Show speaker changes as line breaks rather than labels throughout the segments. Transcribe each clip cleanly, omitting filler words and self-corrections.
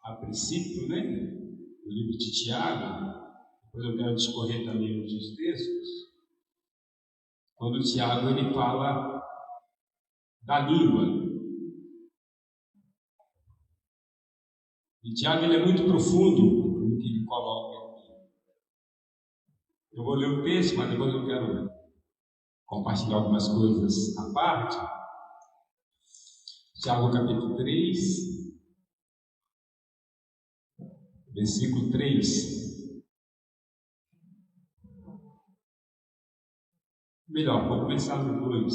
a princípio, né, o livro de Tiago, depois eu quero discorrer também os textos, quando Tiago ele fala da língua. E Tiago ele é muito profundo no que ele coloca aqui. Eu vou ler o texto, mas depois eu quero compartilhar algumas coisas à parte. Tiago capítulo 3, versículo 3. Melhor, vou começar no 2.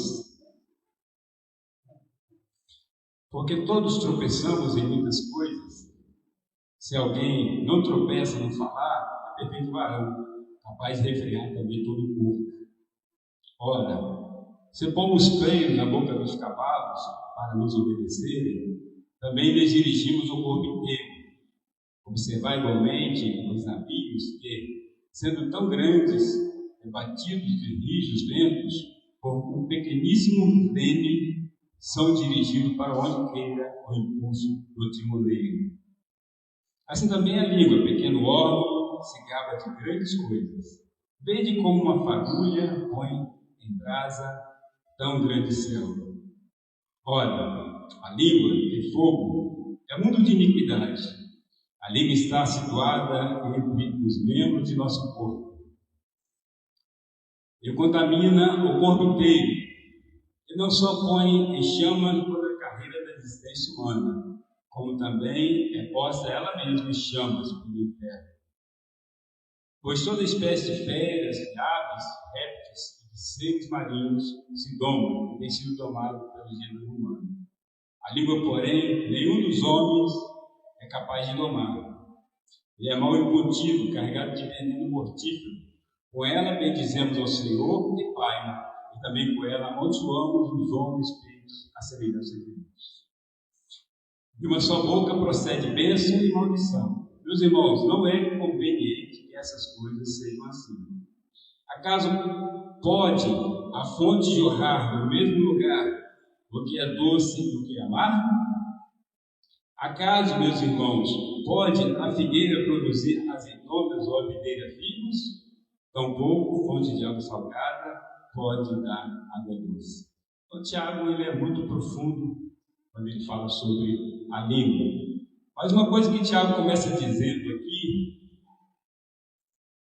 Porque todos tropeçamos em muitas coisas. Se alguém não tropeça no falar, é perfeito varão, capaz de refrear também todo o corpo. Ora, se pomos freio na boca dos cavalos para nos obedecerem, também lhes dirigimos o corpo inteiro. Observar igualmente os navios que, sendo tão grandes, batidos de rijos ventos, por um pequeníssimo leme, são dirigidos para onde queira o impulso do timoneiro. Assim também a língua, pequeno órgão, se gaba de grandes coisas. Vede como uma fagulha põe em brasa tão grande céu. Ora, a língua é fogo, é mundo de iniquidade. A língua está situada entre os membros de nosso corpo e contamina o corpo inteiro. E não só põe em chamas toda a carreira da existência humana, como também é posta ela mesma em chamas pelo inferno. Pois toda espécie de férias, de aves, répteis e de seres marinhos se domam e têm sido domados pelo gênero humano. A língua, porém, nenhum dos homens é capaz de domar. Ele é mal incutido, carregado de veneno mortífero. Com ela bendizemos ao Senhor e Pai, e também com ela amaldiçoamos os homens feitos à semelhança de Deus. De uma só boca procede bênção e maldição. Meus irmãos, não é conveniente que essas coisas sejam assim. Acaso pode a fonte jorrar no mesmo lugar o que é doce e o que é amargo? Acaso, meus irmãos, pode a figueira produzir azeitonas ou a videira figos? Tampouco fonte de água salgada pode dar água doce. Então, Tiago ele é muito profundo quando ele fala sobre a língua. Mas uma coisa que Tiago começa dizendo aqui,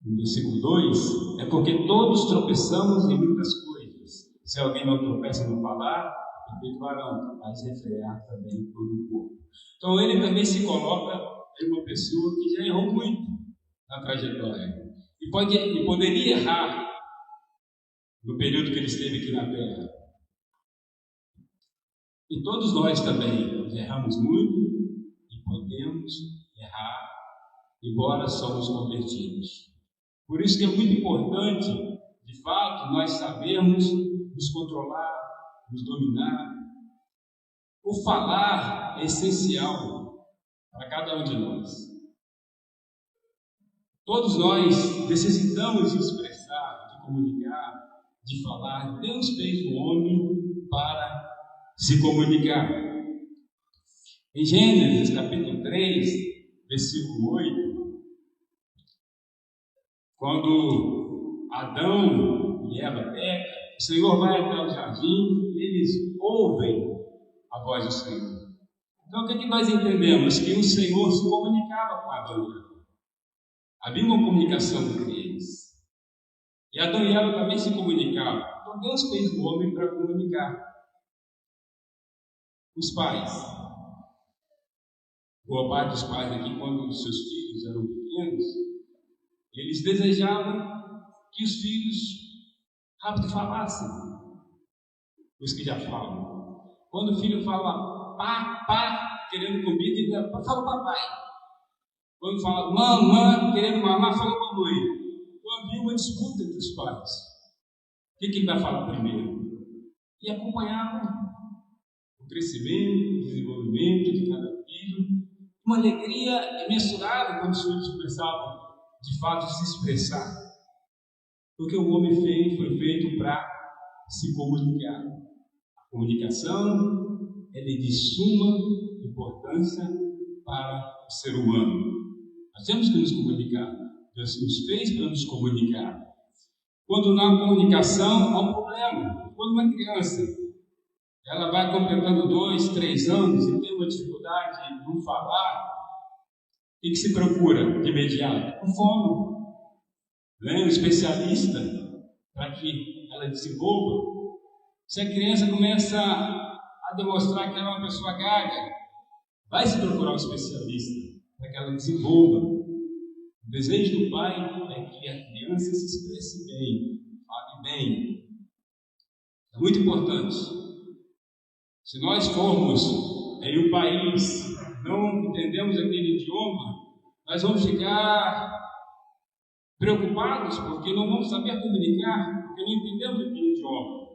no versículo 2, é porque todos tropeçamos em muitas coisas. Se alguém não tropeça no falar, é perfeito varão, capaz de refrear também todo o corpo. Então ele também se coloca em uma pessoa que já errou muito na trajetória. E poderia errar no período que ele esteve aqui na Terra. E todos nós também erramos muito e podemos errar, embora somos convertidos. Por isso que é muito importante, de fato, nós sabermos nos controlar, nos dominar. O falar é essencial para cada um de nós. Todos nós necessitamos de expressar, de comunicar, de falar. Deus fez o homem para se comunicar. Em Gênesis capítulo 3, versículo 8, quando Adão e Eva pecam, o Senhor vai até o jardim e eles ouvem a voz do Senhor. Então o que nós entendemos? Que o Senhor se comunicava com Adão e Eva. Havia uma comunicação entre eles. E Adão e Eva também se comunicavam. Então Deus fez o homem para comunicar. Os pais. Boa parte dos pais aqui, quando os seus filhos eram pequenos, eles desejavam que os filhos rápido falassem. Os que já falam. Quando o filho fala pá, querendo comida, ele fala papai. Quando fala mamãe, querendo mamar, fala mamãe. Então havia uma disputa entre os pais. O que ele vai falar primeiro? E acompanhavam o crescimento, o desenvolvimento de cada filho. Uma alegria imensurável quando os filhos começavam, de fato, se expressar. Porque o homem foi feito para se comunicar. A comunicação é de suma importância para o ser humano. Nós temos que nos comunicar. Deus nos fez para nos comunicar. Quando não há comunicação, há um problema. Quando uma criança ela vai completando 2, 3 anos e tem uma dificuldade de não falar, o que se procura de imediato? Um fono, um especialista, para que ela desenvolva. Se a criança começa a demonstrar que ela é uma pessoa gaga, vai se procurar um especialista para que ela desenvolva. O desejo do pai é que a criança se expresse bem, fale bem. É muito importante. Se nós formos em um país, não entendemos aquele idioma, nós vamos ficar preocupados porque não vamos saber comunicar, porque não entendemos aquele idioma.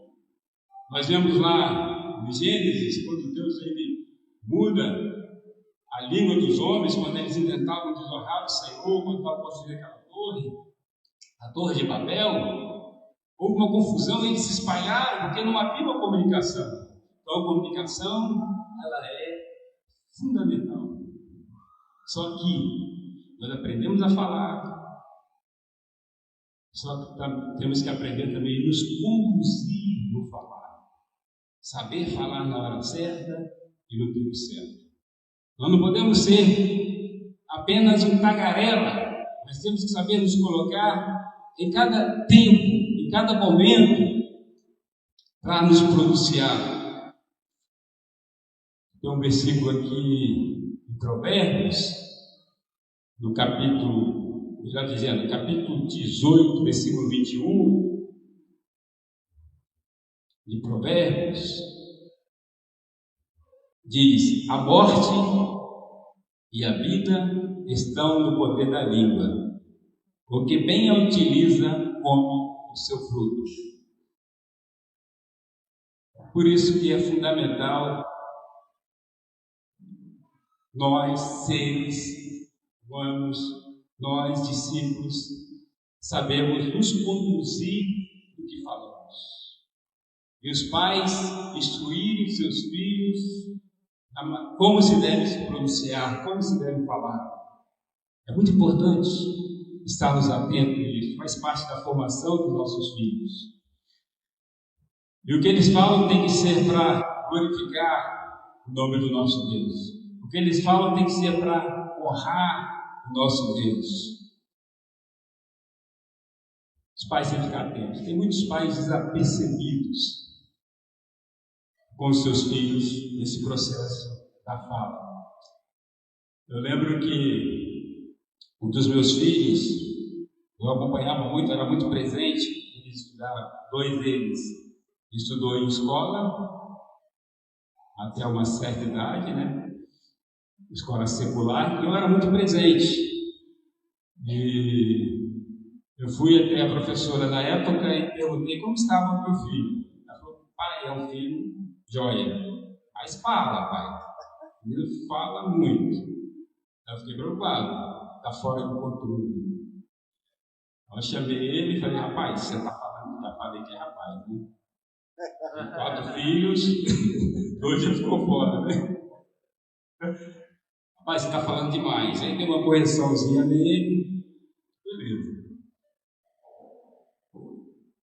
Nós vemos lá no Gênesis, quando Deus ele muda a língua dos homens, quando eles intentavam desonrar o Senhor, quando estavam construindo aquela torre, a Torre de Babel, houve uma confusão, eles se espalharam porque não havia uma comunicação. Então a comunicação, ela é fundamental. Só que nós aprendemos a falar, só que temos que aprender também a nos conduzir no falar. Saber falar na hora certa e no tempo certo. Nós não podemos ser apenas um tagarela, nós temos que saber nos colocar em cada tempo, em cada momento, para nos pronunciar. Tem um versículo aqui em Provérbios, no capítulo, melhor dizendo, capítulo 18, versículo 21, de Provérbios, diz: a morte e a vida estão no poder da língua, o que bem a utiliza come o seu fruto. Por isso que é fundamental nós, seres humanos, nós, discípulos, sabemos nos conduzir do que falamos. E os pais instruírem seus filhos como se deve se pronunciar, como se deve falar. É muito importante estarmos atentos a isso, faz parte da formação dos nossos filhos. E o que eles falam tem que ser para glorificar o nome do nosso Deus. O que eles falam tem que ser para honrar o nosso Deus. Os pais têm que ficar atentos. Tem muitos pais desapercebidos com os seus filhos nesse processo da fala. Eu lembro que um dos meus filhos, eu acompanhava muito, era muito presente, ele estudava, 2 deles estudou em escola até uma certa idade, escola secular, e eu era muito presente. E eu fui até a professora da época e perguntei como estava o meu filho. Ela falou: pai, é um filho joia. Mas fala, pai. Ele fala muito. Eu fiquei preocupado. Está fora do controle. Eu chamei ele e falei: rapaz, você está falando? Já falei que é rapaz, né? 4 filhos, 2 já ficou fora, né? Rapaz, você está falando demais. Aí deu uma correçãozinha nele. Beleza.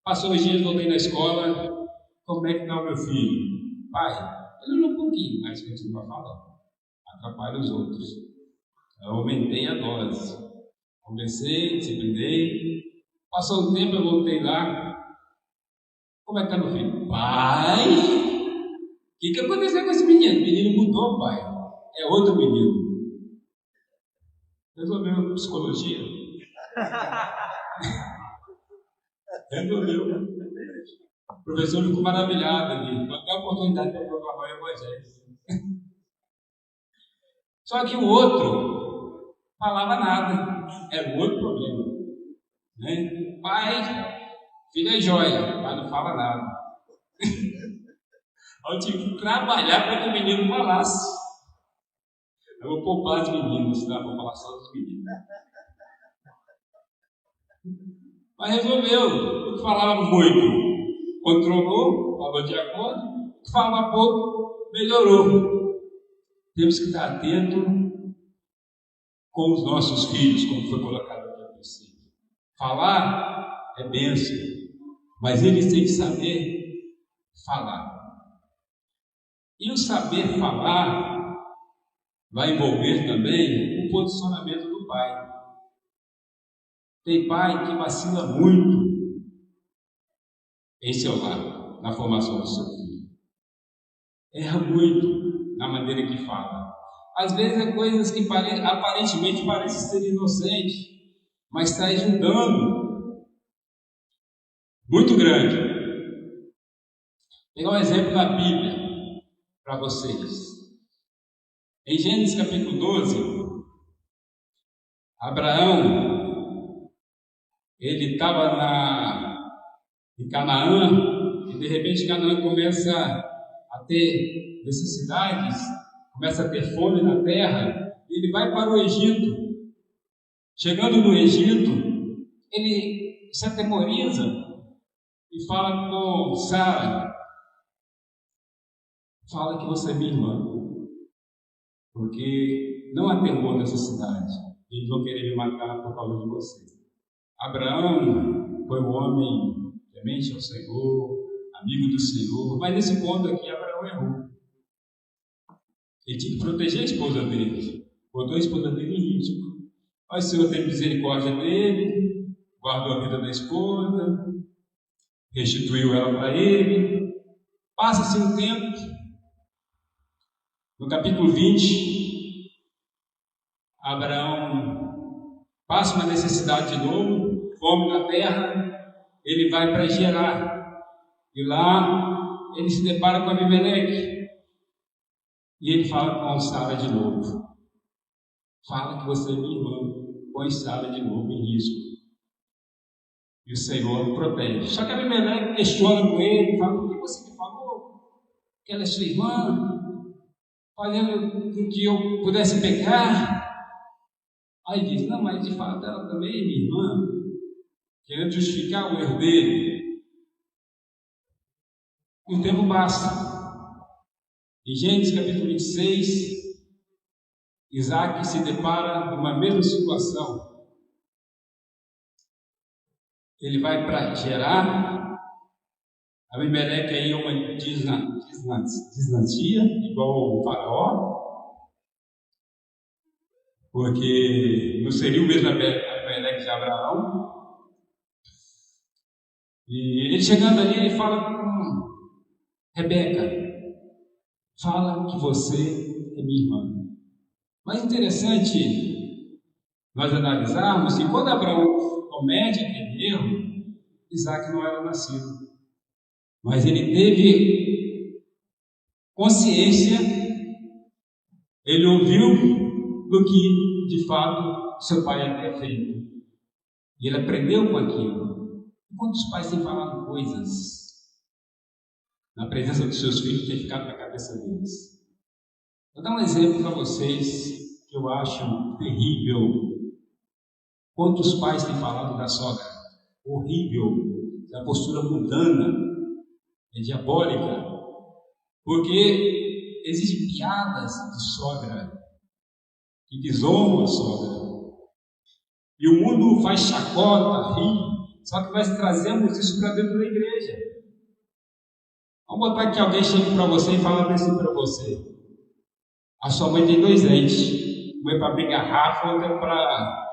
Passou os dias, voltei na escola. Como é que está o meu filho? Pai, ele um pouquinho, mas continua falando. Atrapalha os outros. Eu aumentei a dose. Conversei, disciplinei. Passou um tempo, eu voltei lá. Como é que está meu filho? Pai, o que aconteceu com esse menino? O menino mudou, pai. É outro menino. Resolveu psicologia. Resolveu. O professor ficou maravilhado ali. Não tem a oportunidade para proclamar o Evangelho. Só que o outro falava nada. Era um outro problema. Pai, filho é joia, mas não fala nada. Eu tive que trabalhar para que o menino falasse. Eu vou poupar as meninas, tá? Vou falar só dos meninos. Mas resolveu. Falava muito, controlou, falou de acordo. Falava pouco, melhorou. Temos que estar atentos com os nossos filhos, como foi colocado aqui no princípio. Falar é bênção, mas eles têm que saber falar. E o saber falar vai envolver também o posicionamento do pai. Tem pai que vacila muito em seu lar, na formação do seu filho. Erra muito na maneira que fala. Às vezes é coisas que aparentemente parecem ser inocentes, mas traz um dano muito grande. Vou pegar um exemplo da Bíblia para vocês. Em Gênesis capítulo 12, Abraão, ele estava em Canaã, e de repente Canaã começa a ter necessidades, começa a ter fome na terra, e ele vai para o Egito. Chegando no Egito, ele se atemoriza e fala com Sara: fala que você é minha irmã, porque não há temor nessa cidade, eles vão querer me matar por causa de você. Abraão foi um homem temente ao Senhor, amigo do Senhor, mas nesse ponto aqui Abraão errou. Ele tinha que proteger a esposa dele, botou a esposa dele em risco. Mas o Senhor tem misericórdia dele, guardou a vida da esposa, restituiu ela para ele. Passa-se um tempo, no capítulo 20, Abraão passa uma necessidade de novo, fome na terra, ele vai para Gerar, e lá ele se depara com Abimeleque, e ele fala com Sara de novo: fala que você é minha irmã, põe Sara de novo em risco. E o Senhor protege. Só que Abimeleque questiona com ele, fala: por que você me falou que ela é sua irmã, fazendo com que eu pudesse pecar? Aí diz: não, mas de fato ela também é minha irmã, querendo justificar o erro dele. E o tempo passa. Em Gênesis capítulo 26, Isaac se depara com uma mesma situação. Ele vai para Gerar. Abimeleque aí é uma dinastia, igual o faraó, porque não seria o mesmo Abimeleque de Abraão. E ele chegando ali, ele fala com Rebeca: fala que você é minha irmã. Mas interessante nós analisarmos que quando Abraão comete aquele erro, Isaac não era nascido, mas ele teve consciência, ele ouviu do que de fato seu pai havia feito, e ele aprendeu com aquilo. Enquanto os pais têm falado coisas na presença dos seus filhos, tem ficado na cabeça deles. Vou dar um exemplo para vocês que eu acho terrível. Quantos pais têm falado da sogra? Horrível, da postura mundana, é diabólica, porque existem piadas de sogra que desonram a sogra, e o mundo faz chacota, ri, só que nós trazemos isso para dentro da igreja. Vamos botar que alguém chegue para você e fala assim para você: a sua mãe tem 2 dentes, uma é para abrir garrafa, outra é para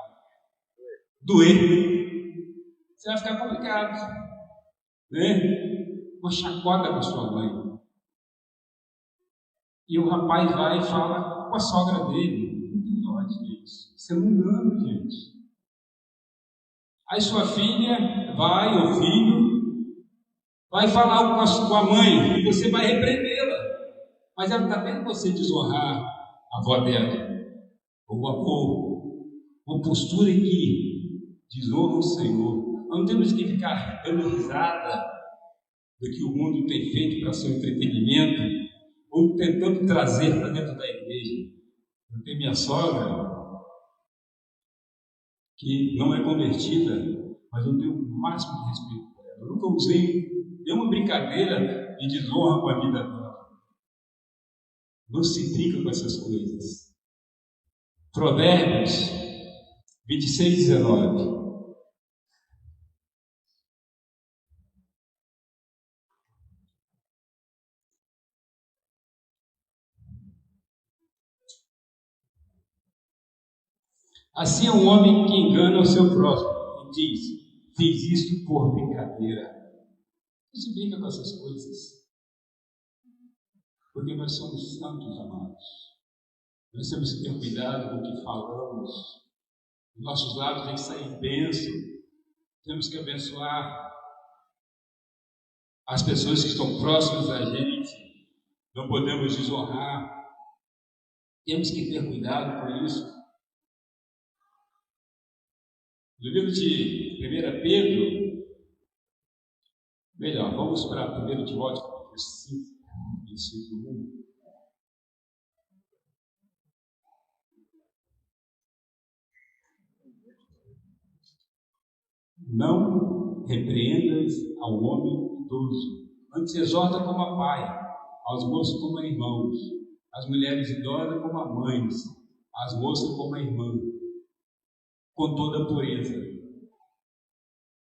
doer. Você vai ficar complicado, né? Uma chacota com a sua mãe. E o rapaz vai e fala com a sogra dele: não tem dó disso, isso é mundano, gente. Aí sua filha vai, ou filho, vai falar algo com a mãe, e você vai repreendê-la. Mas ela está vendo você desonrar a avó dela, ou o avô, uma postura que desonra o Senhor. Nós não temos que ficar dando risada do que o mundo tem feito para seu entretenimento, ou tentando trazer para dentro da igreja. Eu tenho minha sogra, que não é convertida, mas eu tenho o máximo de respeito por ela. Eu nunca usei nenhuma brincadeira de desonra com a vida dela. Não se brinca com essas coisas. Provérbios 26, 19. Assim é um homem que engana o seu próximo e diz: fiz isto por brincadeira. Não se brinca com essas coisas, porque nós somos santos, amados. Nós temos que ter cuidado com o que falamos. Nossos lábios têm que sair bênção. Temos que abençoar as pessoas que estão próximas da gente. Não podemos desonrar. Temos que ter cuidado com isso. No livro de 1 Pedro, melhor, vamos para 1 Timóteo, capítulo 5, versículo 1. Não repreendas ao homem idoso, antes exorta como a pai, aos moços como a irmãos, as mulheres idosas como a mães, as moças como a irmã, com toda a pureza.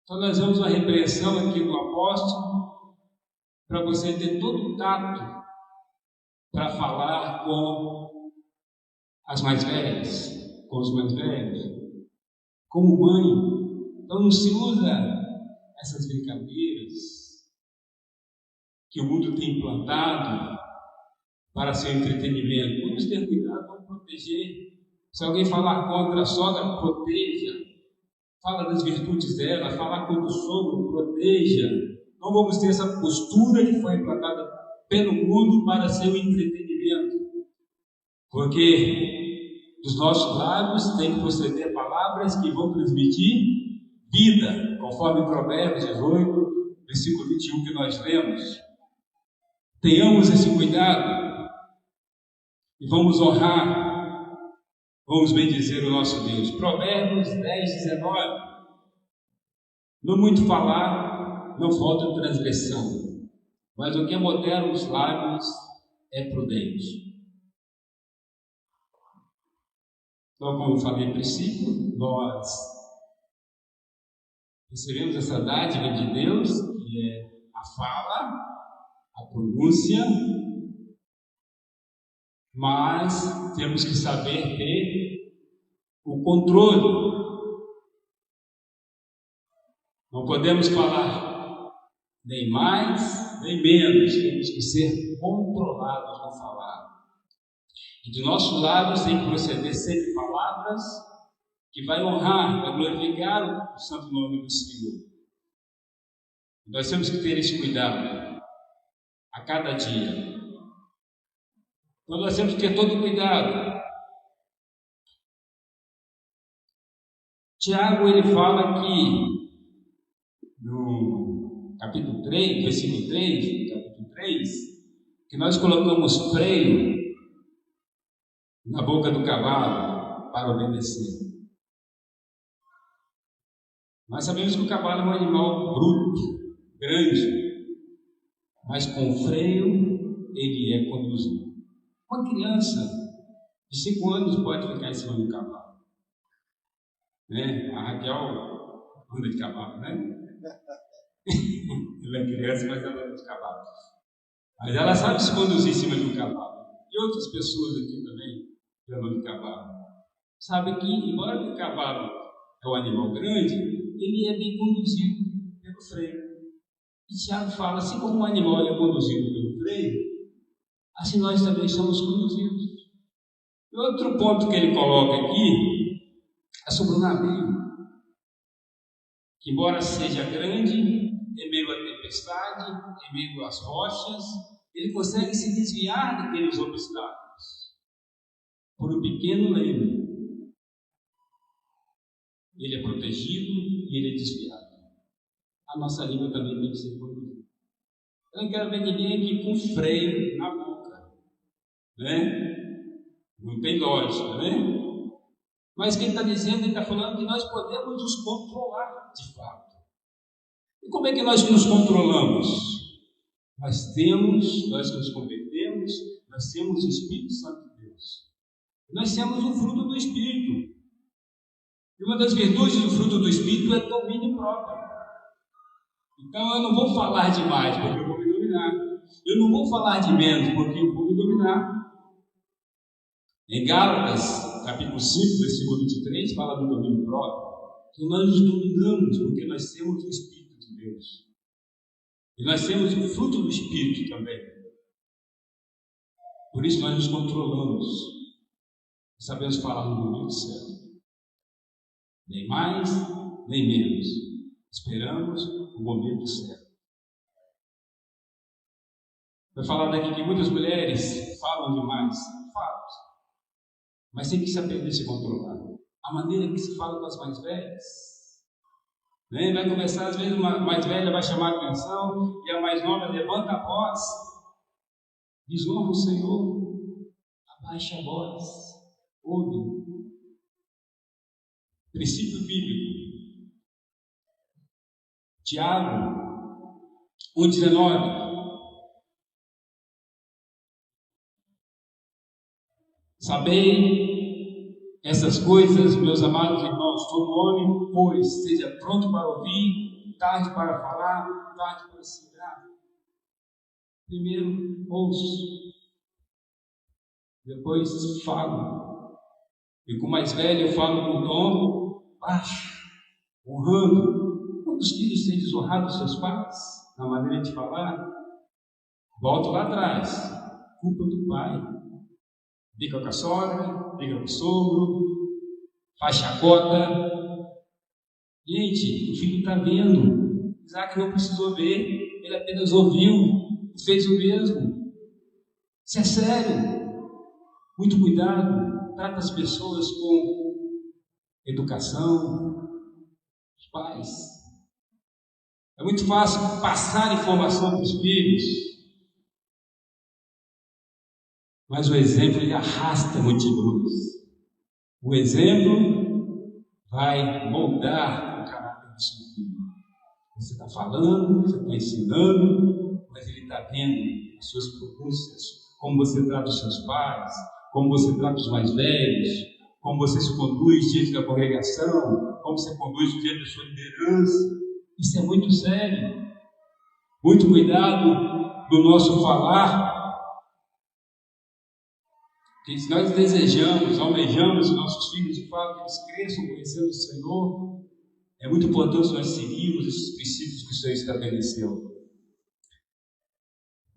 Então nós vemos uma repreensão aqui do apóstolo para você ter todo o tato para falar com as mais velhas, com os mais velhos, como mãe. Então não se usa essas brincadeiras que o mundo tem implantado para seu entretenimento. Vamos ter cuidado, vamos proteger. Se alguém falar contra a sogra, proteja. Fala das virtudes dela, falar contra o sogro, proteja. Não vamos ter essa postura que foi implantada pelo mundo para seu entretenimento. Porque dos nossos lábios tem que proceder palavras que vão transmitir vida, conforme Provérbios 18, versículo 21 que nós lemos. Tenhamos esse cuidado e vamos honrar, vamos bendizer o nosso Deus. Provérbios 10, 19. No muito falar, não falta transgressão, mas o que modera os lábios é prudente. Então, como eu falei no princípio, nós recebemos essa dádiva de Deus, que é a fala, a pronúncia, mas temos que saber ter o controle. Não podemos falar nem mais, nem menos, temos que ser controlados no falar. E de nossos lábios tem que proceder sempre palavras que vai honrar, vai glorificar o santo nome do Senhor. Nós temos que ter esse cuidado a cada dia. Então nós temos que ter todo cuidado. Tiago, ele fala aqui no capítulo 3, versículo 3, capítulo 3, que nós colocamos freio na boca do cavalo para obedecer. Nós sabemos que o cavalo é um animal bruto, grande, mas com freio ele é conduzido. Uma criança de 5 anos pode ficar em cima do cavalo, né? A Raquel anda de cavalo, né? Ela é criança, mas ela anda de cavalo. Mas ela sabe se conduzir em cima de um cavalo. E outras pessoas aqui também que andam de cavalo sabem que, embora o cavalo é um animal grande, ele é bem conduzido pelo freio. E Tiago fala, assim como um animal é conduzido pelo freio, assim nós também somos conduzidos. E outro ponto que ele coloca aqui é sobre o navio, que embora seja grande, em meio à tempestade, em meio às rochas, ele consegue se desviar daqueles obstáculos por um pequeno leme. Ele é protegido e ele é desviado. A nossa língua também tem que ser conduzida. Eu não quero ver ninguém aqui com freio na boca, né? Não tem lógica, né? Mas quem está dizendo, ele está falando que nós podemos nos controlar de fato. E como é que nós nos controlamos? Nós que nos convertemos, nós temos o Espírito Santo de Deus. Nós temos o fruto do Espírito. E uma das virtudes do fruto do Espírito é domínio próprio. Então eu não vou falar demais, porque eu vou me dominar. Eu não vou falar de menos, porque eu vou me dominar. Em Gálatas, capítulo 5, versículo 23, fala do domínio próprio. Que nós nos dominamos, porque nós temos o Espírito de Deus. E nós temos o fruto do Espírito também. Por isso nós nos controlamos. Sabemos falar no momento certo. Nem mais, nem menos. Esperamos o momento certo. Vai falar daqui que muitas mulheres falam demais. Falam. Mas tem que se aprender a se controlar. A maneira que se fala com as mais velhas. Né? Vai começar, às vezes, uma mais velha vai chamar a atenção e a mais nova levanta a voz. Desonra o Senhor. Abaixa a voz. Ouve. Princípio bíblico. Tiago 1,19. Sabei essas coisas, meus amados irmãos, todo homem, pois, seja pronto para ouvir, tarde para falar, tarde para se irar. Primeiro, ouço. Depois, falo. E com o mais velho, eu falo com tom baixo, honrando. Quando os filhos têm desonrado seus pais, na maneira de falar, volto lá atrás. Culpa do pai. Briga com a sogra, briga com o sogro, faz chacota. Gente, o filho está vendo. Isaac não precisou ver, ele apenas ouviu e fez o mesmo. Isso é sério. Muito cuidado, trata as pessoas com educação, os pais. É muito fácil passar informação para os filhos. Mas o exemplo ele arrasta multidões. O exemplo vai moldar o caráter do seu filho. Você está falando, você está ensinando, mas ele está vendo as suas pronúncias, como você trata os seus pais, como você trata os mais velhos, como você se conduz diante da congregação, como você conduz diante da sua liderança. Isso é muito sério. Muito cuidado no nosso falar. Porque se nós desejamos, almejamos os nossos filhos de fato que eles cresçam conhecendo o Senhor, é muito importante nós seguirmos esses princípios que o Senhor estabeleceu.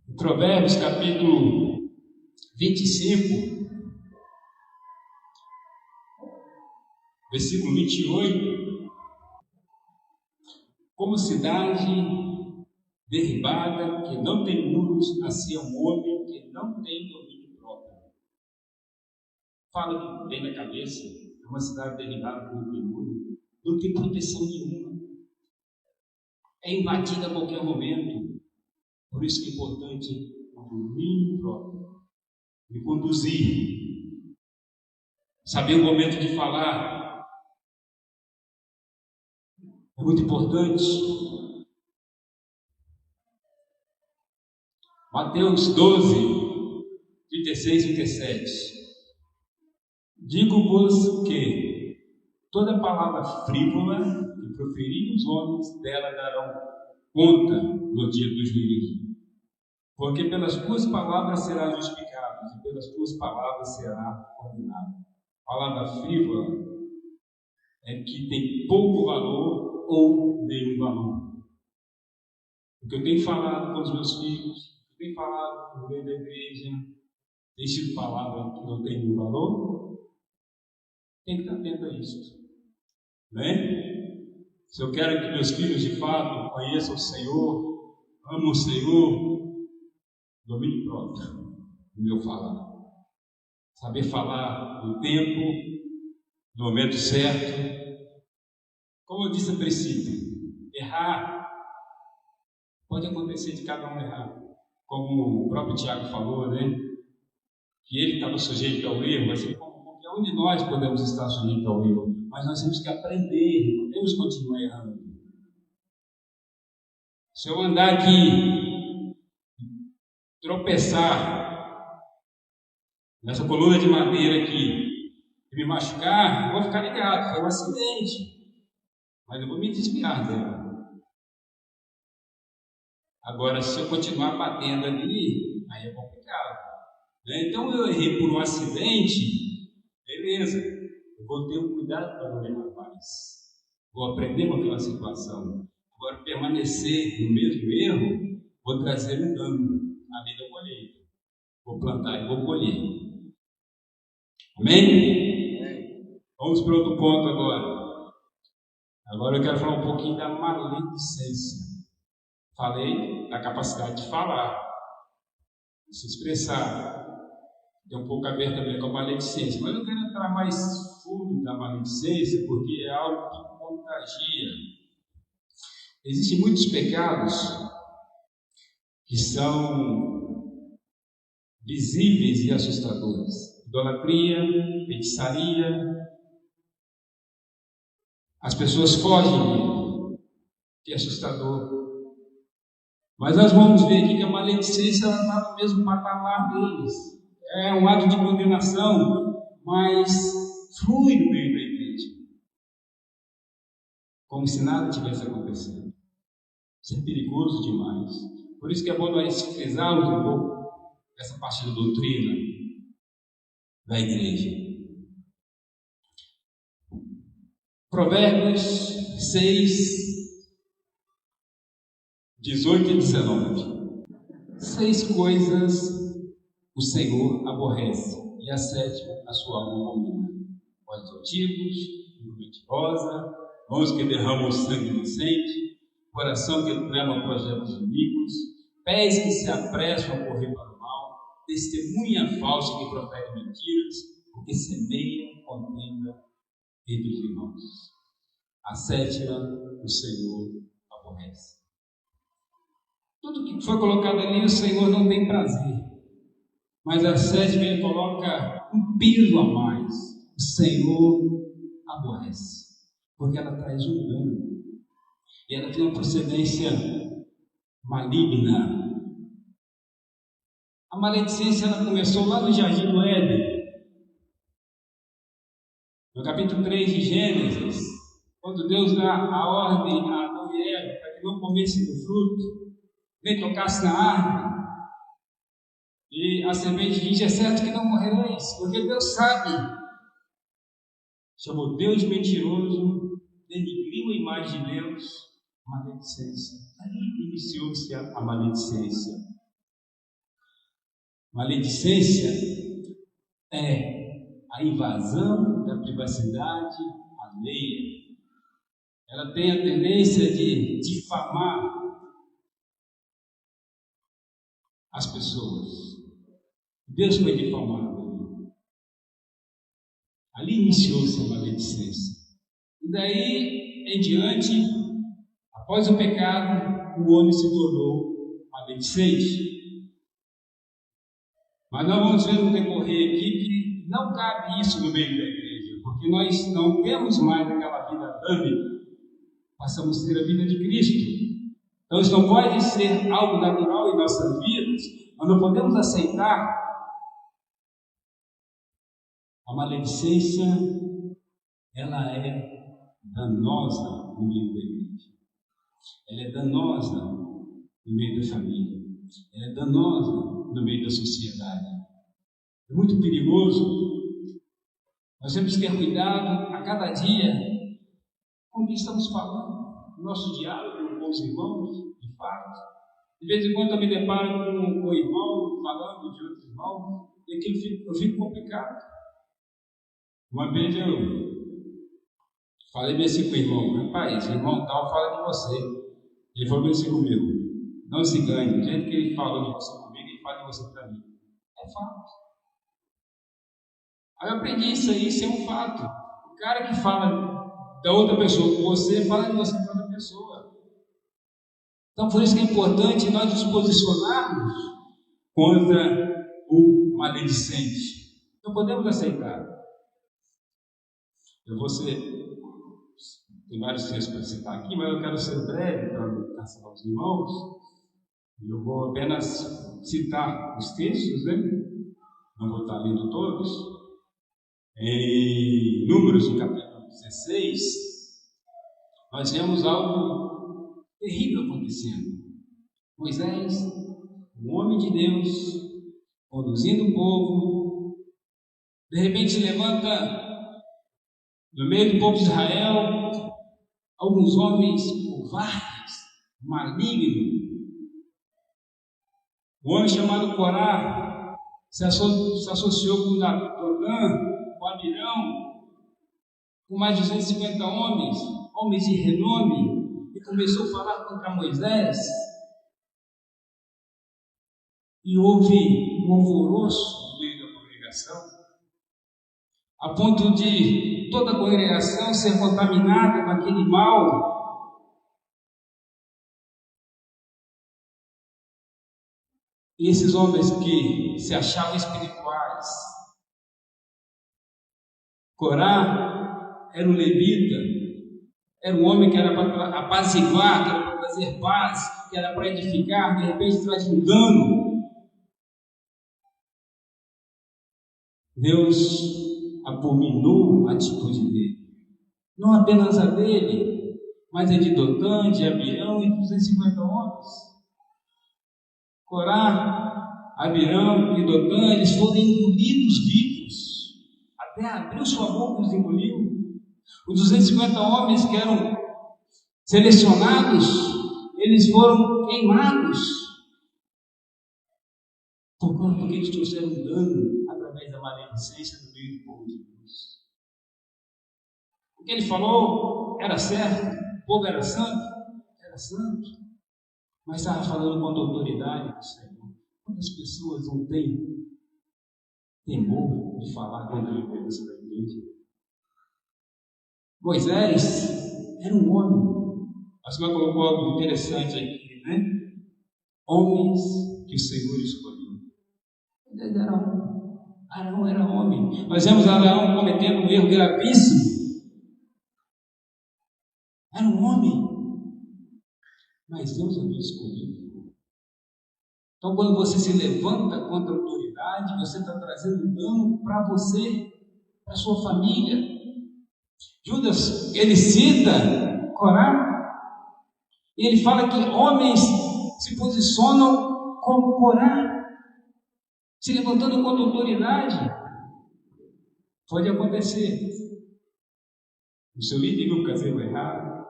Em Provérbios, capítulo 25, versículo 28, como cidade derribada, que não tem muros, assim é um homem que não tem domínio próprio. Fala que tem na cabeça, é uma cidade derribada que não tem muro, não tem proteção nenhuma, é invadida a qualquer momento. Por isso que é importante o domínio próprio, me conduzir, saber o momento de falar. É muito importante. Mateus 12, 36 e 37. Digo-vos que toda palavra frívola que proferirem os homens, dela darão conta no dia do juízo. Porque pelas tuas palavras serás justificado, e pelas tuas palavras será condenado. Palavra frívola é que tem pouco valor ou nenhum valor. O que eu tenho falado com os meus filhos, o que eu tenho falado no meio da igreja, tem sido palavra que não tem nenhum valor. Tem que estar atento a isso. Né? Se eu quero que meus filhos de fato conheçam o Senhor, amem o Senhor, domínio próprio no meu falar. Saber falar no tempo, no momento certo. Como eu disse a princípio, errar pode acontecer de cada um errar. Como o próprio Tiago falou, né? Que ele estava sujeito ao erro, mas qualquer um de nós podemos estar sujeito ao erro. Mas nós temos que aprender, não podemos continuar errando. Se eu andar aqui, tropeçar, nessa coluna de madeira aqui, e me machucar, eu vou ficar ligado, foi um acidente, mas eu vou me desviar dela. Agora, se eu continuar batendo ali, aí é complicado, né? Então, eu errei por um acidente, beleza, eu vou ter um cuidado para não errar mais. Vou aprender com aquela situação. Agora, permanecer no mesmo erro, vou trazer um dano à vida colheita. Vou plantar e vou colher. Amém? Vamos para outro ponto agora. Agora eu quero falar um pouquinho da maledicência. Falei da capacidade de falar, de se expressar. Tem um pouco a ver também com a maledicência. Mas eu quero entrar mais fundo da maledicência, porque é algo que contagia. Existem muitos pecados que são visíveis e assustadores. Idolatria, feitiçaria. As pessoas fogem dele, que é assustador. Mas nós vamos ver aqui que a maledicência está no mesmo patamar deles. É um ato de condenação, mas flui no meio da igreja, como se nada tivesse acontecido. Isso é perigoso demais. Por isso que é bom nós frisarmos um pouco essa parte da doutrina da igreja. Provérbios 6, 18 e 19. 6 coisas o Senhor aborrece, e a 7ª a sua alma abomina: olhos altivos, língua mentirosa, mãos que derramam sangue inocente, coração que trama projetos iníquos, pés que se apressam a correr para o mal, testemunha falsa que profere mentiras, porque semeia contenda entre os irmãos. A 7ª o Senhor aborrece. Tudo que foi colocado ali, o Senhor não tem prazer. Mas a 7ª ele coloca um peso a mais. O Senhor aborrece, porque ela traz um dano. E ela tem uma procedência maligna. A maledicência ela começou lá no Jardim do Éden. No capítulo 3 de Gênesis, quando Deus dá a ordem a Adão e Eva para que não comessem do fruto, nem tocassem na árvore. E a semente diz: é certo que não morrereis, porque Deus sabe. Chamou Deus de mentiroso, denigriu a imagem de Deus, maledicência. Ali iniciou-se a maledicência. Maledicência é a invasão da privacidade alheia. Ela tem a tendência de difamar as pessoas. Deus foi difamado. Ali iniciou-se a maledicência. E daí em diante, após o pecado, o homem se tornou maledicente. Mas nós vamos ver no decorrer aqui que não cabe isso no meio da igreja, porque nós não temos mais aquela vida adâmica, passamos a ter a vida de Cristo. Então isso não pode ser algo natural em nossas vidas. Nós não podemos aceitar. A maledicência, ela é danosa no meio da igreja. Ela é danosa no meio da família. Ela é danosa no meio da sociedade. É muito perigoso. Nós temos que ter cuidado a cada dia com o que estamos falando. O nosso diálogo com os irmãos, de fato. De vez em quando eu me deparo com o irmão falando de outro irmão, e aquilo eu fico complicado. Uma vez eu falei bem assim com o irmão: rapaz, o irmão tal fala de você. Ele falou bem assim comigo: não se engane, do jeito que ele falou de você comigo, ele fala de você para mim. É fato. Aí eu aprendi isso é um fato. O cara que fala da outra pessoa com você, fala de você para outra pessoa. Então por isso que é importante nós nos posicionarmos contra o maledicente. Não podemos aceitar. Eu vou ser, tem vários textos para citar aqui, mas eu quero ser breve para não cansar os irmãos. Eu vou apenas citar os textos, né? não vou estar lendo todos, em Números, no capítulo 16, nós vemos algo terrível acontecendo. Moisés, um homem de Deus, conduzindo o povo, de repente se levanta no meio do povo de Israel alguns homens covardes, malignos. Um homem chamado Corá se associou com Datã, com Abirão, com mais de 250 homens de renome, e começou a falar contra Moisés. E houve um alvoroço no meio da congregação, a ponto de toda a congregação ser contaminada com aquele mal. E esses homens que se achavam espirituais, Corá era um levita, era um homem que era para apaziguar, que era para trazer paz, que era para edificar, de repente traz um dano. Deus abominou a atitude dele, não apenas a dele, mas a de Dotã, de Abirão e 250 homens. Corá, Abirão e Dotã, eles foram engolidos vivos, até abriu sua boca e os engoliu. Os 250 homens que eram selecionados, eles foram queimados, porque eles trouxeram um dano através da maledicência do meio do povo de Deus. O que ele falou era certo, o povo era santo, mas estava falando com a autoridade do Senhor. Quantas pessoas não têm temor de falar contra a liderança da igreja? Moisés era um homem. A senhora colocou algo interessante aqui, né? Homens que o Senhor escolheu. Moisés era homem. Arão era homem. Nós vemos Arão cometendo um erro gravíssimo. Era um homem, mas Deus havia escolhido. Então, quando você se levanta contra a autoridade, você está trazendo dano para você, para sua família. Judas, ele cita Corá, e ele fala que homens se posicionam como Corá, se levantando contra a autoridade. Pode acontecer. O seu líder no caseiro errado,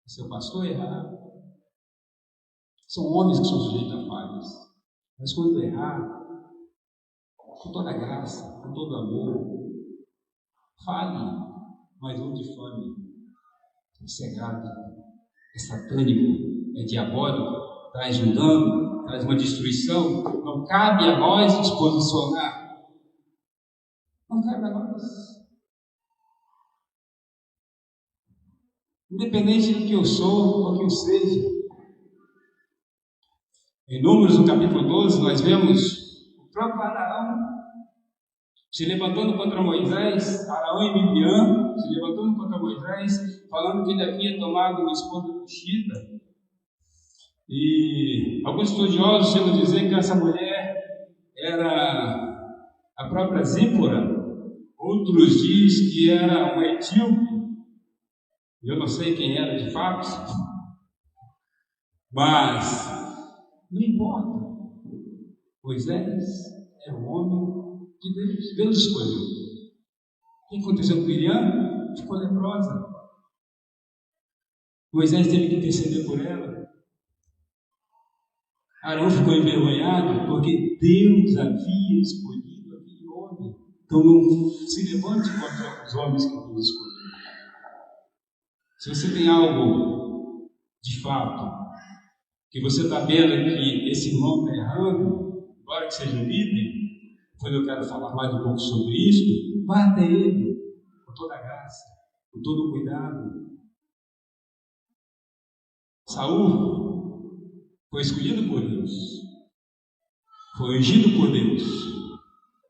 o seu pastor errado. São homens que são sujeitos a falhas. Mas quando errar, com toda a graça, com todo amor, fale, mas não difame. Isso é grave, é satânico, é diabólico, traz um dano, traz uma destruição. Não cabe a nós nos posicionar. Não cabe a nós. Independente do que eu sou ou que eu seja. Em Números, no capítulo 12, nós vemos o próprio Arão se levantando contra Moisés, Arão e Miriam se levantando contra Moisés, falando que ele havia tomado uma esposa cuxita. E alguns estudiosos chegam a dizer que essa mulher era a própria Zípora. Outros dizem que era uma etíope. Eu não sei quem era de fato, mas não importa. Moisés era um homem de Deus. Deus escolheu. O que aconteceu com Miriam? Ficou leprosa. Moisés teve que interceder por ela. Arão ficou envergonhado porque Deus havia escolhido aquele homem. Então não se levante contra os homens que Deus escolheu. Se você tem algo de fato, que você está vendo que esse irmão está errando, embora que seja líder, depois eu quero falar mais um pouco sobre isso, vá até ele, com toda a graça, com todo o cuidado. Saul foi escolhido por Deus, foi ungido por Deus,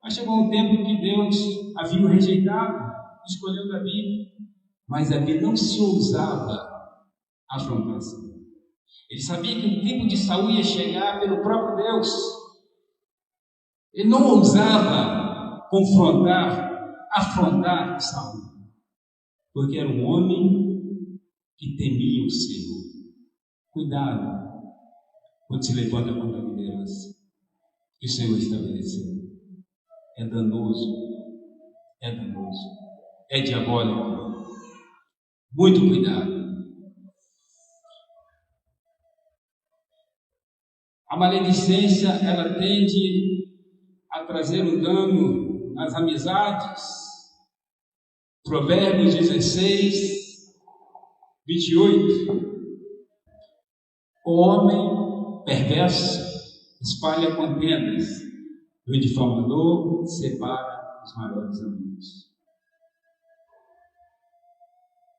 mas chegou um tempo que Deus havia o rejeitado, escolheu Davi, mas Davi não se ousava afrontar Saul. Ele sabia que o tempo de Saul ia chegar pelo próprio Deus. Ele não ousava confrontar, afrontar Saul, porque era um homem que temia o Senhor. Cuidado quando se levanta contra a liderança que o Senhor estabeleceu. É danoso, é diabólico. Muito cuidado. A maledicência, ela tende a trazer um dano nas amizades. Provérbios 16, 28. O homem perverso espalha contendas, e o difamador separa os maiores amigos.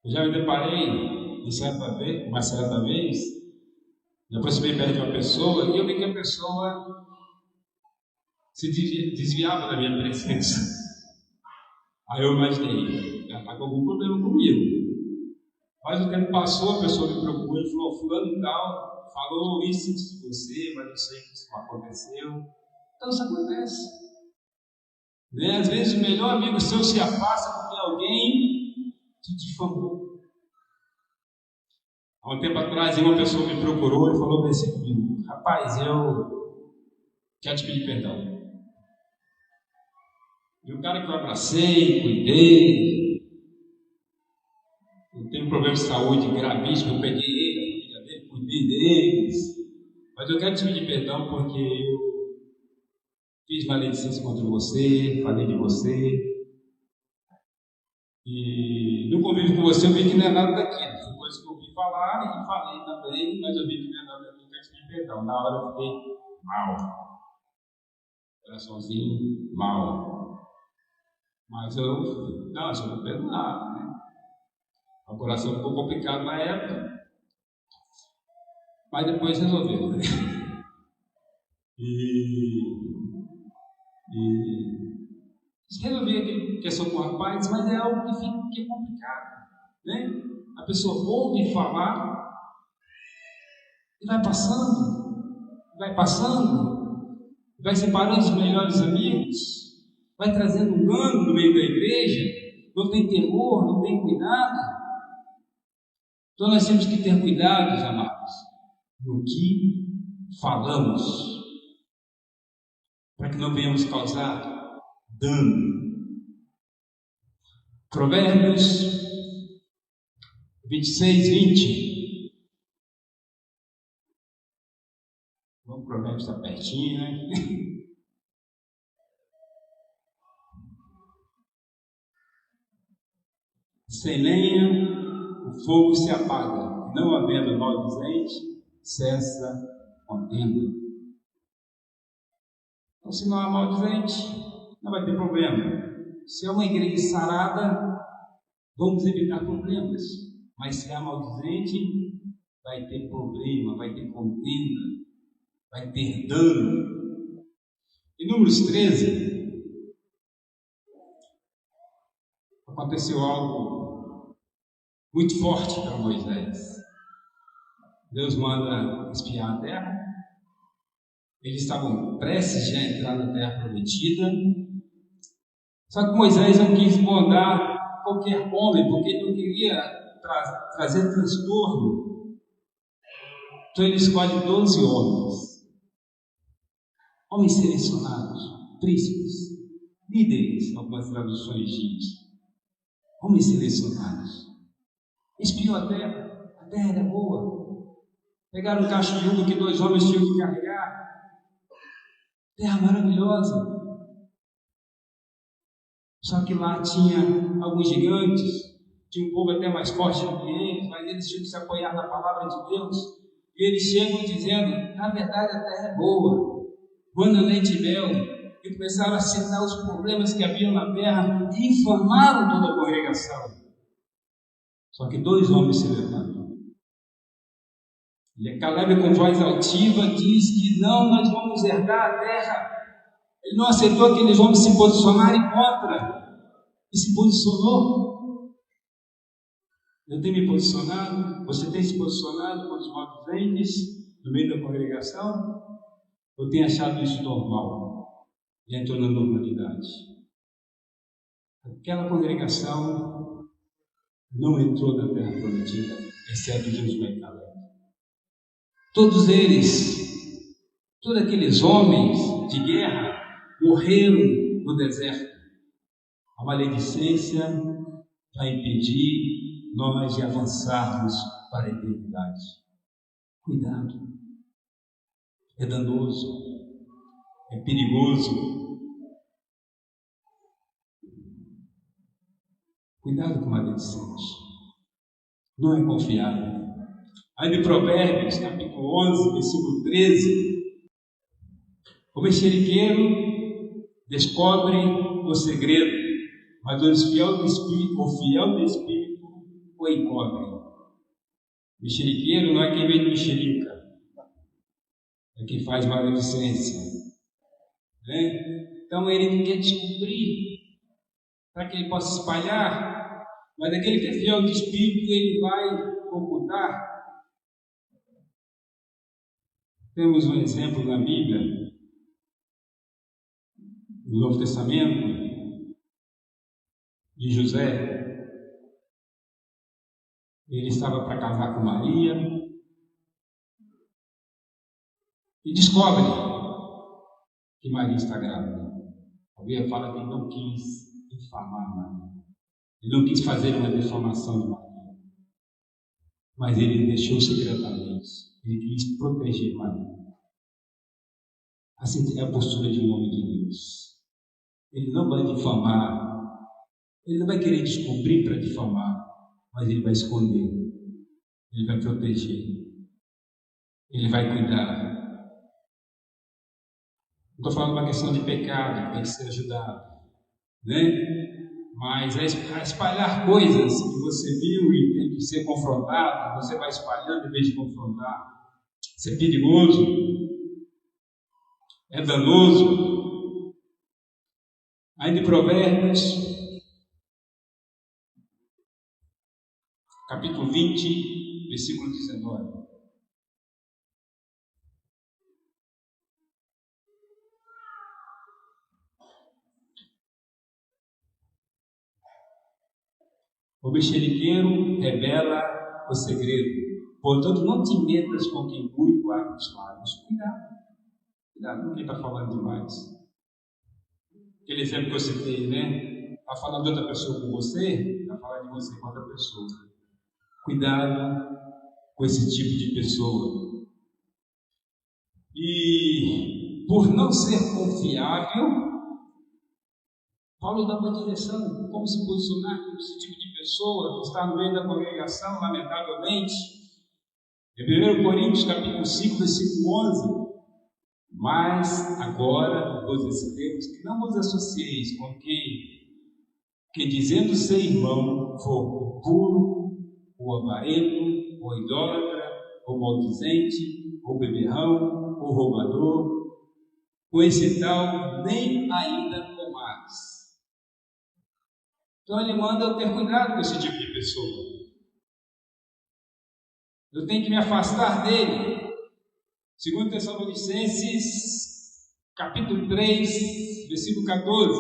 Eu já me deparei uma certa vez, me aproximei perto de uma pessoa e eu vi que a pessoa se desviava da minha presença. Aí eu imaginei, ela está com algum problema comigo. Mas o tempo passou, a pessoa me procurou e falou: fulano e tal, falou isso de você, mas eu sei que isso não aconteceu. Então isso acontece. Né? Às vezes o melhor amigo seu se afasta porque alguém te difamou. Há um tempo atrás, uma pessoa me procurou e falou assim comigo: rapaz, eu quero te pedir perdão. E o cara que eu abracei, cuidei, eu tenho um problema de saúde gravíssimo, eu peguei ele, a família dele, cuidei deles. Mas eu quero te pedir perdão porque eu fiz maledicência contra você, falei de você. E no convívio com você eu vi que não é nada daquilo. Foi coisa que eu ouvi falar e falei também, mas eu vi que não é nada daquilo, eu quero te pedir perdão. Na hora eu fiquei mal. Coraçãozinho mal. Mas eu vou perdoar, né? O coração ficou complicado na época, mas depois resolveu, né? Resolvi aquela questão com o rapaz, mas é algo que é complicado, né? A pessoa ouve falar e vai passando, vai separando os melhores amigos, vai trazendo um dano no meio da igreja, não tem temor, não tem cuidado. Então nós temos que ter cuidados, amados, no que falamos, para que não venhamos causar dano. Provérbios 26, 20. O Provérbios está pertinho, né? Sem lenha, o fogo se apaga, não havendo maldizente, cessa contenda. Então, se não há maldizente, não vai ter problema. Se é uma igreja sarada, vamos evitar problemas. Mas se há maldizente, vai ter problema, vai ter contenda, vai ter dano. Em Números 13, aconteceu algo muito forte para Moisés. Deus manda espiar a terra. Eles estavam prestes a entrar na terra prometida. Só que Moisés não quis mandar qualquer homem, porque ele não queria trazer transtorno. Então ele escolhe 12 homens. Homens selecionados, príncipes, líderes, algumas traduções dizem. Homens selecionados. Espiou a terra era boa. Pegaram um cacho de uva que 2 homens tinham que carregar. Terra maravilhosa. Só que lá tinha alguns gigantes, tinha um povo até mais forte do que eles, mas eles tinham que se apoiar na palavra de Deus. E eles chegam dizendo: na verdade a terra é boa, manda leite e mel. E começaram a citar os problemas que haviam na terra e informaram toda a congregação. Só que 2 homens se levantam. E Caleb, com voz altiva, diz que não, nós vamos herdar a terra. Ele não aceitou aqueles homens se posicionarem contra, e se posicionou. Eu tenho me posicionado, você tem se posicionado contra os maldizentes no meio da congregação? Eu tenho achado isso normal. e entrou na normalidade. Aquela congregação não entrou na terra prometida, exceto Josué e Caleb. Todos eles, todos aqueles homens de guerra, morreram no deserto. A maledicência vai impedir nós de avançarmos para a eternidade. Cuidado, é danoso, é perigoso. Cuidado com o maledicente, não é confiável. Aí em Provérbios, capítulo 11, versículo 13, o mexeriqueiro descobre o segredo, mas o fiel do Espírito o encobre. Mexeriqueiro não é quem vende mexerica, é quem faz maledicência. Né? Então ele quer descobrir para que ele possa espalhar, mas aquele que é fiel do Espírito, ele vai ocultar. Temos um exemplo na Bíblia, no Novo Testamento, de José. Ele estava para casar com Maria e descobre que Maria está grávida. A Bíblia fala que ele não quis difamar Maria. Ele não quis fazer uma difamação de Maria. Mas ele deixou secretamente. Ele quis proteger Maria. Assim é a postura de um homem de Deus. Ele não vai difamar. Ele não vai querer descobrir para difamar. Mas ele vai esconder. Ele vai proteger. Ele vai cuidar. Não estou falando de uma questão de pecado, que tem que ser ajudado, né? Mas a espalhar coisas que você viu e tem que ser confrontado, você vai espalhando em vez de confrontar. Isso é perigoso, é danoso. Aí de Provérbios, capítulo 20, versículo 19. O mexeriqueiro revela o segredo. Portanto, não te metas com quem muito abre os lábios. Cuidado. Cuidado com quem está falando demais. Aquele exemplo que eu citei, né? Está falando de outra pessoa com você, está falando de você com outra pessoa. Cuidado com esse tipo de pessoa. E por não ser confiável, Paulo dá uma direção, como se posicionar com esse tipo de pessoa que está no meio da congregação, lamentavelmente. Em 1 Coríntios, capítulo 5, versículo 11. Mas agora vos recebemos que não vos associeis com quem dizendo ser irmão for o puro, o avarento, o idólatra, o maldizente, o beberrão, o roubador, com esse tal nem ainda comais. Então ele manda eu ter cuidado com esse tipo de pessoa. Eu tenho que me afastar dele. 2 Tessalonicenses, capítulo 3, versículo 14.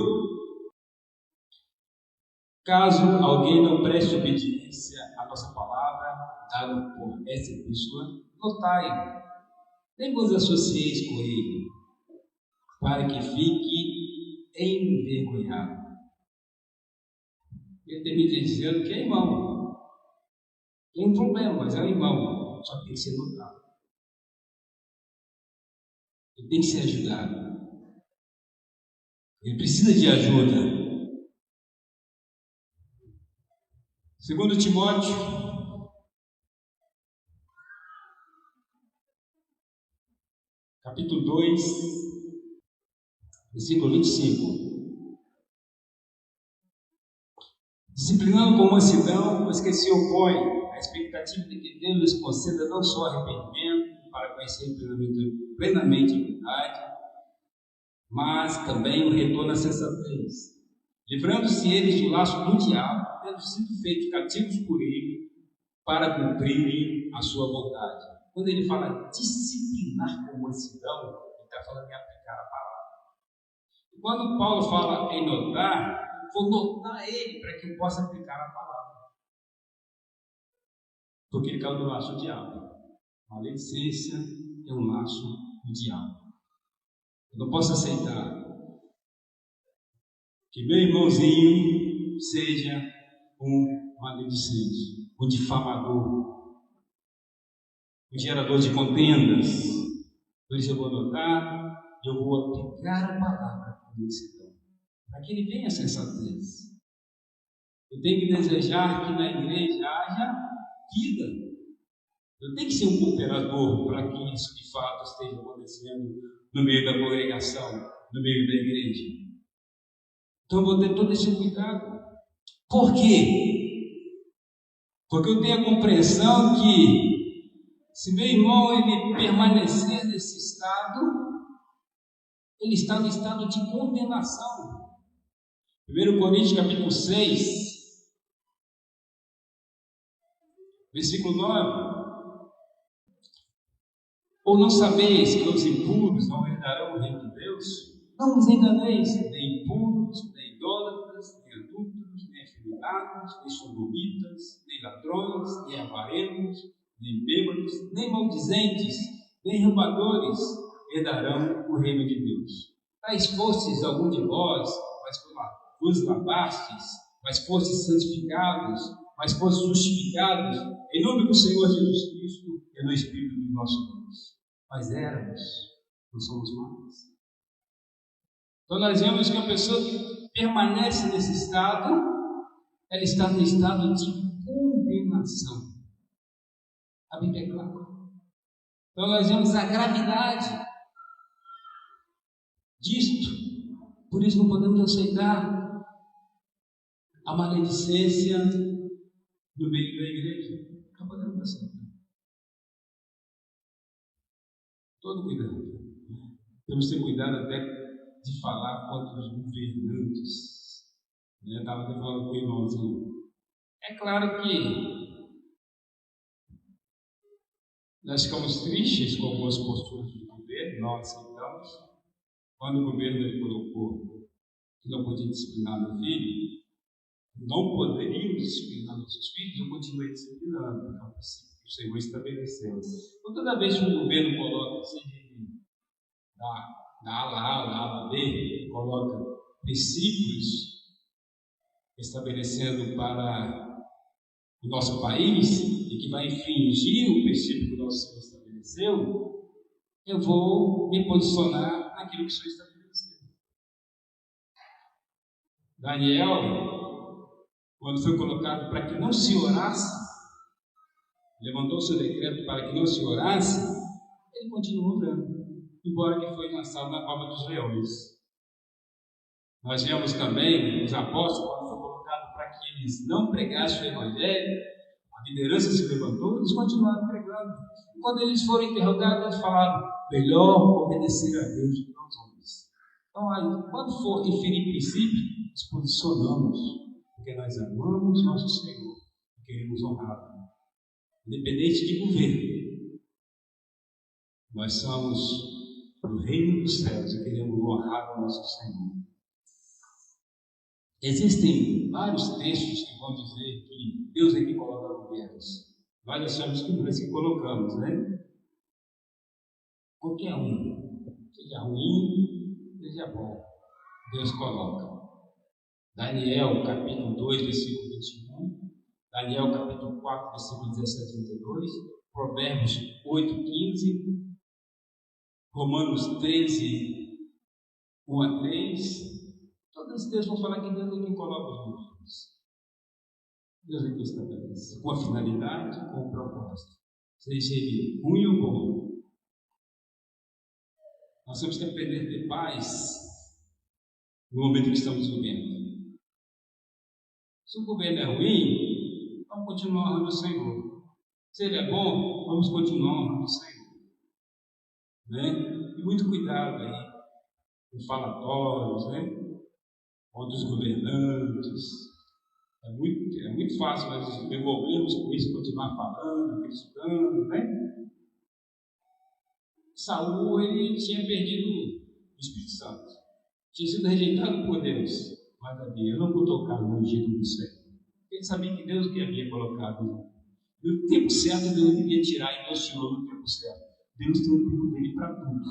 Caso alguém não preste obediência à nossa palavra, dada por essa pessoa, notai, nem vos associeis com ele, para que fique envergonhado. Ele termina dizendo que é irmão. Tem um problema, mas é um irmão. Só tem que ser notado. Ele tem que ser ajudado. Ele precisa de ajuda. 2 Timóteo, capítulo 2, versículo 25. Disciplinando com mansidão os que se opõem, a expectativa de que Deus lhes conceda não só arrependimento, para conhecer plenamente a verdade, mas também o retorno à sensatez, livrando-se eles do laço do diabo, tendo sido feitos cativos por ele, para cumprirem a sua vontade. Quando ele fala disciplinar com mansidão, ele está falando em aplicar a palavra. Quando Paulo fala em notar, eu vou notar ele para que eu possa aplicar a palavra. Porque ele caiu no laço do diabo. A maledicência é um laço do diabo. Eu não posso aceitar que meu irmãozinho seja um maledicente, um difamador, um gerador de contendas. Por isso eu vou notar, eu vou aplicar a palavra para para que ele venha a sensatez. Eu tenho que desejar que na igreja haja vida. Eu tenho que ser um cooperador para que isso de fato esteja acontecendo no meio da congregação, no meio da igreja. Então eu vou ter todo esse cuidado. Por quê? Porque eu tenho a compreensão que se meu irmão ele permanecer nesse estado, ele está no estado de condenação. 1 Coríntios capítulo 6, versículo 9. Ou não sabeis que os impuros não herdarão o reino de Deus? Não vos enganeis, nem impuros, nem idólatras, nem adúlteros, nem afeminados, nem sodomitas, nem ladrões, nem avarentos, nem bêbados, nem maldizentes, nem roubadores herdarão o reino de Deus. Tais fostes algum de vós, mas vos lavastes, mas fostes santificados, mas fostes justificados, em nome do Senhor Jesus Cristo e no Espírito do nosso Deus. Mas éramos, não somos mais. Então nós vemos que a pessoa que permanece nesse estado, ela está no estado de condenação. A Bíblia é clara. Então nós vemos a gravidade disto. Por isso não podemos aceitar a maledicência no meio da igreja. Não podemos aceitar. Todo cuidado. Temos que ter cuidado até de falar contra os governantes. Eu estava falando com o irmãozinho. É claro que nós ficamos tristes com algumas posturas do governo, não aceitamos. Quando o governo ele colocou que não podia disciplinar meu filho, não poderíamos disciplinar nossos filhos, eu continuei disciplinando, porque é um princípio que o Senhor estabeleceu. Então, toda vez que o governo coloca assim, da ala A, da ala B, coloca princípios estabelecendo para o nosso país e que vai infringir o princípio que o nosso Senhor estabeleceu, eu vou me posicionar naquilo que o Senhor estabeleceu. Daniel, quando foi colocado para que não se orasse, levantou o seu decreto para que não se orasse, ele continuou orando, embora que foi lançado na cova dos leões. Nós vemos também os apóstolos, quando foi colocado para que eles não pregassem o evangelho, a liderança se levantou, eles continuaram pregando. Quando eles foram interrogados, eles falaram: melhor obedecer a Deus do que aos homens. Então, aí, quando for inferir princípio, nos posicionamos, porque nós amamos nosso Senhor e queremos honrá-lo. Independente de governo, nós somos do reino dos céus e queremos honrar o nosso Senhor. Existem vários textos que vão dizer que Deus é que coloca governos. Nós achamos que nós que colocamos, né? Qualquer um, seja ruim, seja bom, Deus coloca. Daniel, capítulo 2, versículo 21. Daniel, capítulo 4, versículo 17 e 32. Provérbios 8, 15. Romanos 13, 1 a 3. Todos esses textos vão falar que Deus é quem coloca os governos. Deus é quem estabelece. Com a finalidade, com o propósito. Seja ele ruim ou bom. Nós temos que aprender a ter paz no momento que estamos vivendo. Se o governo é ruim, vamos continuar honrando o Senhor. Se ele é bom, vamos continuar honrando o Senhor. Né? E muito cuidado aí com falatórios, né? Contra os governantes. É muito fácil nós nos envolvermos com isso, continuar falando, criticando, né? Saul, ele tinha perdido o Espírito Santo. Tinha sido rejeitado por Deus, mas havia, eu não vou tocar no ungido do céu. Ele sabia que Deus que havia colocado no tempo certo. Deus devia tirar e Deus tirou no tempo certo. Deus tem o tempo dele para tudo.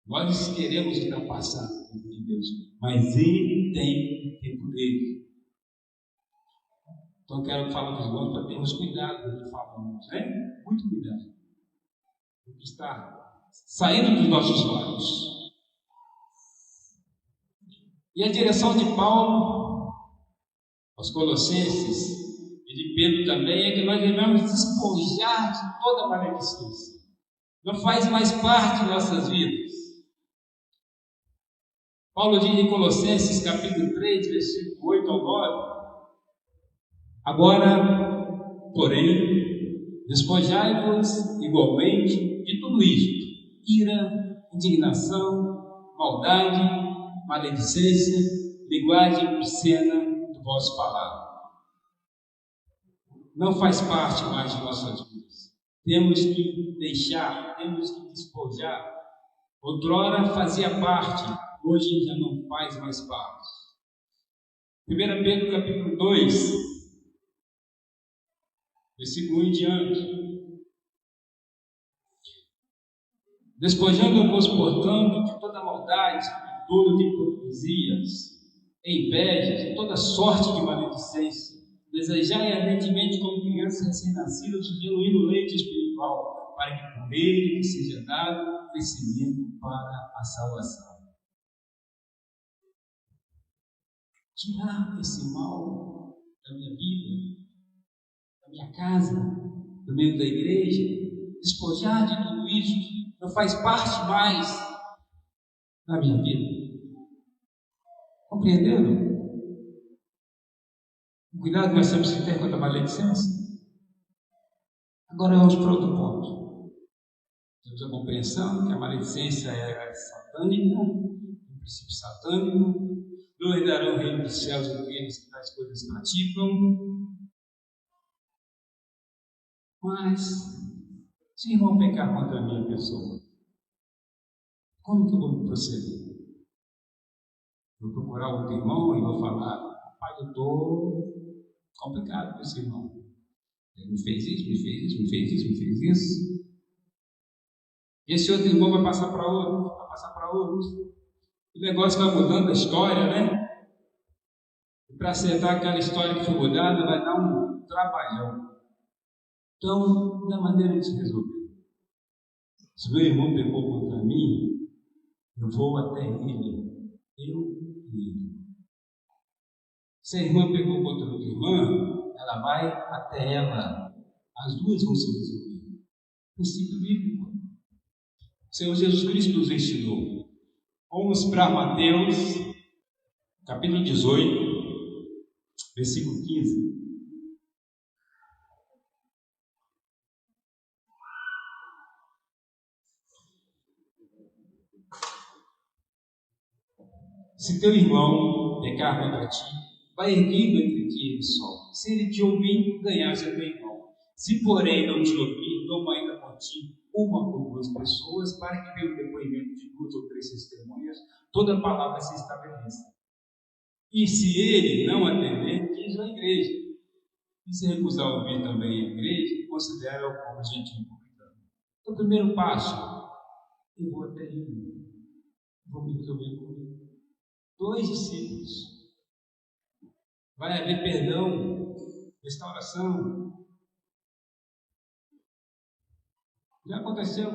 Nós queremos ultrapassar o tempo de Deus, mas Ele tem o tempo dele. Então eu quero falar para os irmãos para termos cuidado com o que falamos, né? Muito cuidado com o que está saindo dos nossos lábios. E a direção de Paulo aos Colossenses e de Pedro também é que nós devemos despojar de toda maledicência. Não faz mais parte de nossas vidas. Paulo diz em Colossenses capítulo 3, versículo 8 ao 9: agora, porém, despojai-vos igualmente de tudo isto: ira, indignação, maldade, maledicência, linguagem obscena do vosso falar. Não faz parte mais de nossas vidas. Temos que deixar, temos que despojar. Outrora fazia parte, hoje já não faz mais parte. 1 Pedro capítulo 2, versículo 1 em diante: despojando-vos, portanto, de toda maldade, de dolo, de hipocrisias, invejas e toda sorte de maledicência. Desejai ardentemente como crianças recém-nascidas o genuíno leite espiritual, para que por ele seja dado crescimento para a salvação. Tirar esse mal da minha vida, da minha casa, do meio da igreja, despojar de tudo isso, não faz parte mais da minha vida. Compreenderam? O cuidado que nós temos que ter contra a maledicência. Agora vamos para outro ponto. Temos a compreensão que a maledicência é satânica, um princípio satânico. Não herdarão o reino dos céus aqueles que tais coisas praticam. Mas, se o irmão pecar contra a minha pessoa, como que eu vou proceder? Vou procurar outro irmão e vou falar: pai, eu estou complicado com esse irmão. Ele me fez isso, me fez isso, me fez isso, me fez isso. Esse outro irmão vai passar para outro, vai passar para outro. O negócio vai mudando a história, né? E para acertar aquela história que foi mudada, vai dar um trabalhão. Então, não é maneira de se resolver. Se meu irmão pecou contra mim, eu vou até ele. Eu e ele. Se a irmã pecou contra outra irmã, ela vai até ela. As duas vão se resolver. Princípio bíblico. O Senhor Jesus Cristo nos ensinou. Vamos para Mateus, capítulo 18, versículo 15. Se teu irmão pecar contra ti, vai erguido entre ti e ele só. Se ele te ouvir, ganhaste a teu irmão. Se porém não te ouvir, toma ainda contigo uma ou duas pessoas, para que pelo depoimento de 2 ou 3 testemunhas, toda palavra se estabeleça. E se ele não atender, diz a igreja. E se recusar a ouvir também a igreja, considera-o como gentil publicano. Então, o primeiro passo: eu vou até ele, vou me resolver com ele. 2 discípulos. Vai haver perdão, restauração. Já aconteceu.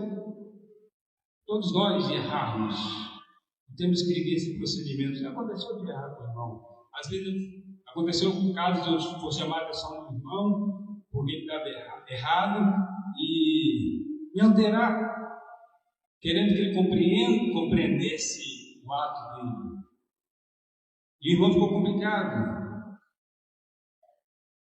Todos nós errarmos. Temos que seguir esse procedimento. Já aconteceu de errar com o irmão. Às vezes aconteceu com o caso de eu for chamar a atenção do irmão, porque ele estava errado, e me alterar, querendo que ele compreendesse o ato dele. E o irmão ficou complicado.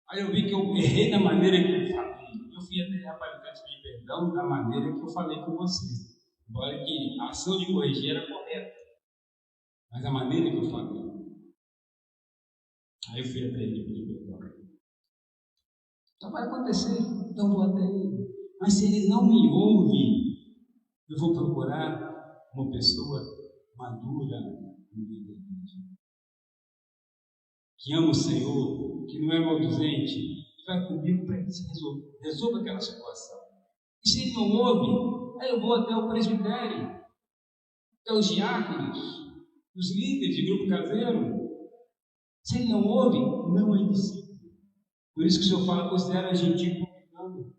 Aí eu vi que eu errei na maneira que eu falei. Eu fui até a qualidade de perdão da maneira que eu falei com você. Embora que a ação de corrigir era correta, mas a maneira que eu falei. Aí eu fui até ele pedir perdão. Então vai acontecer, então vou até ele. Mas se ele não me ouve, eu vou procurar uma pessoa madura no meio da igreja, que ama o Senhor, que não é maldizente, que vai comigo para que se resolva aquela situação. E se ele não ouve, aí eu vou até o presbitério, até os diáconos, os líderes de grupo caseiro. Se ele não ouve, não é discípulo. Por isso que o Senhor fala, considera a gentil publicano.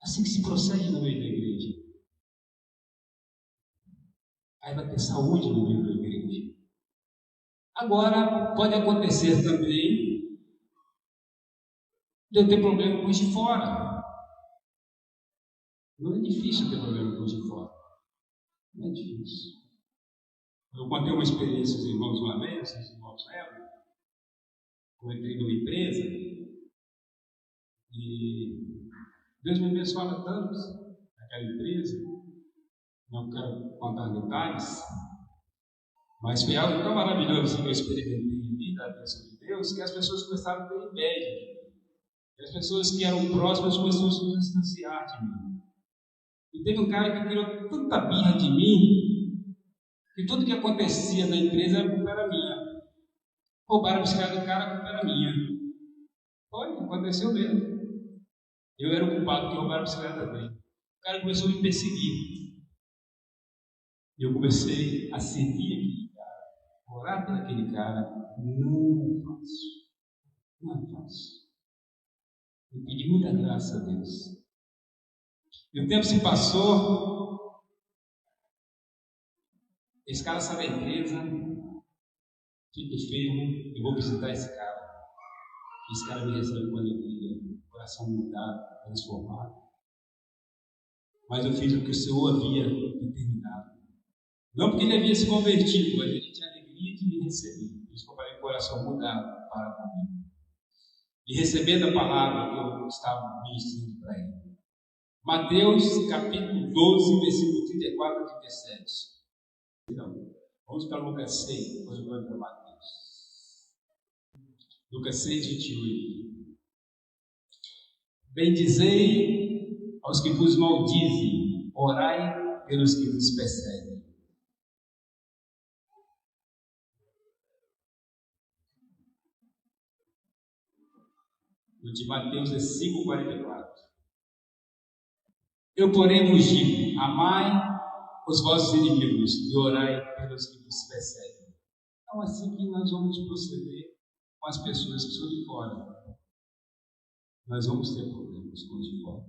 Assim que se procede no meio da igreja. Aí vai ter saúde no meio da igreja. Agora, pode acontecer também de eu ter problema com os de fora. Não é difícil ter problema com os de fora. Não é difícil. Eu contei uma experiência aos irmãos uma vez, os irmãos lembram? Eu entrei numa empresa e Deus me abençoava tanto naquela empresa. Não quero contar detalhes, mas foi algo tão maravilhoso que eu experimentei em vida, a bênção de Deus, que as pessoas começaram a ter inveja. E as pessoas que eram próximas começaram a se distanciar de mim. E teve um cara que criou tanta birra de mim, que tudo que acontecia na empresa a culpa era minha. Roubaram a bicicleta do cara, a culpa era minha. Foi, aconteceu mesmo. Eu era o culpado que roubaram a bicicleta dele. O cara começou a me perseguir. E eu comecei a servir aquele cara, orar por aquele cara. Não é fácil. Não é fácil. Eu pedi muita graça a Deus. E o tempo se passou. Esse cara sai da empresa, fica enfermo. Eu vou visitar esse cara. Esse cara me recebe com alegria, coração mudado, transformado. Mas eu fiz o que o Senhor havia determinado. Não porque ele havia se convertido, mas ele tinha alegria de me receber. Por isso que eu falei, coração mudado para comigo. E recebendo a palavra que eu estava ministrando para ele. Mateus capítulo 12, versículo 34 a 37. Então, vamos para Lucas 6, depois vamos para Mateus. Lucas 6, 28. Bendizei aos que vos maldizem, orai pelos que vos perseguem. O de Mateus é 5,44. Eu, porém, vos digo, amai os vossos inimigos e orai pelos que vos perseguem. Então, assim que nós vamos proceder com as pessoas que são de fora. Nós vamos ter problemas com os de fora.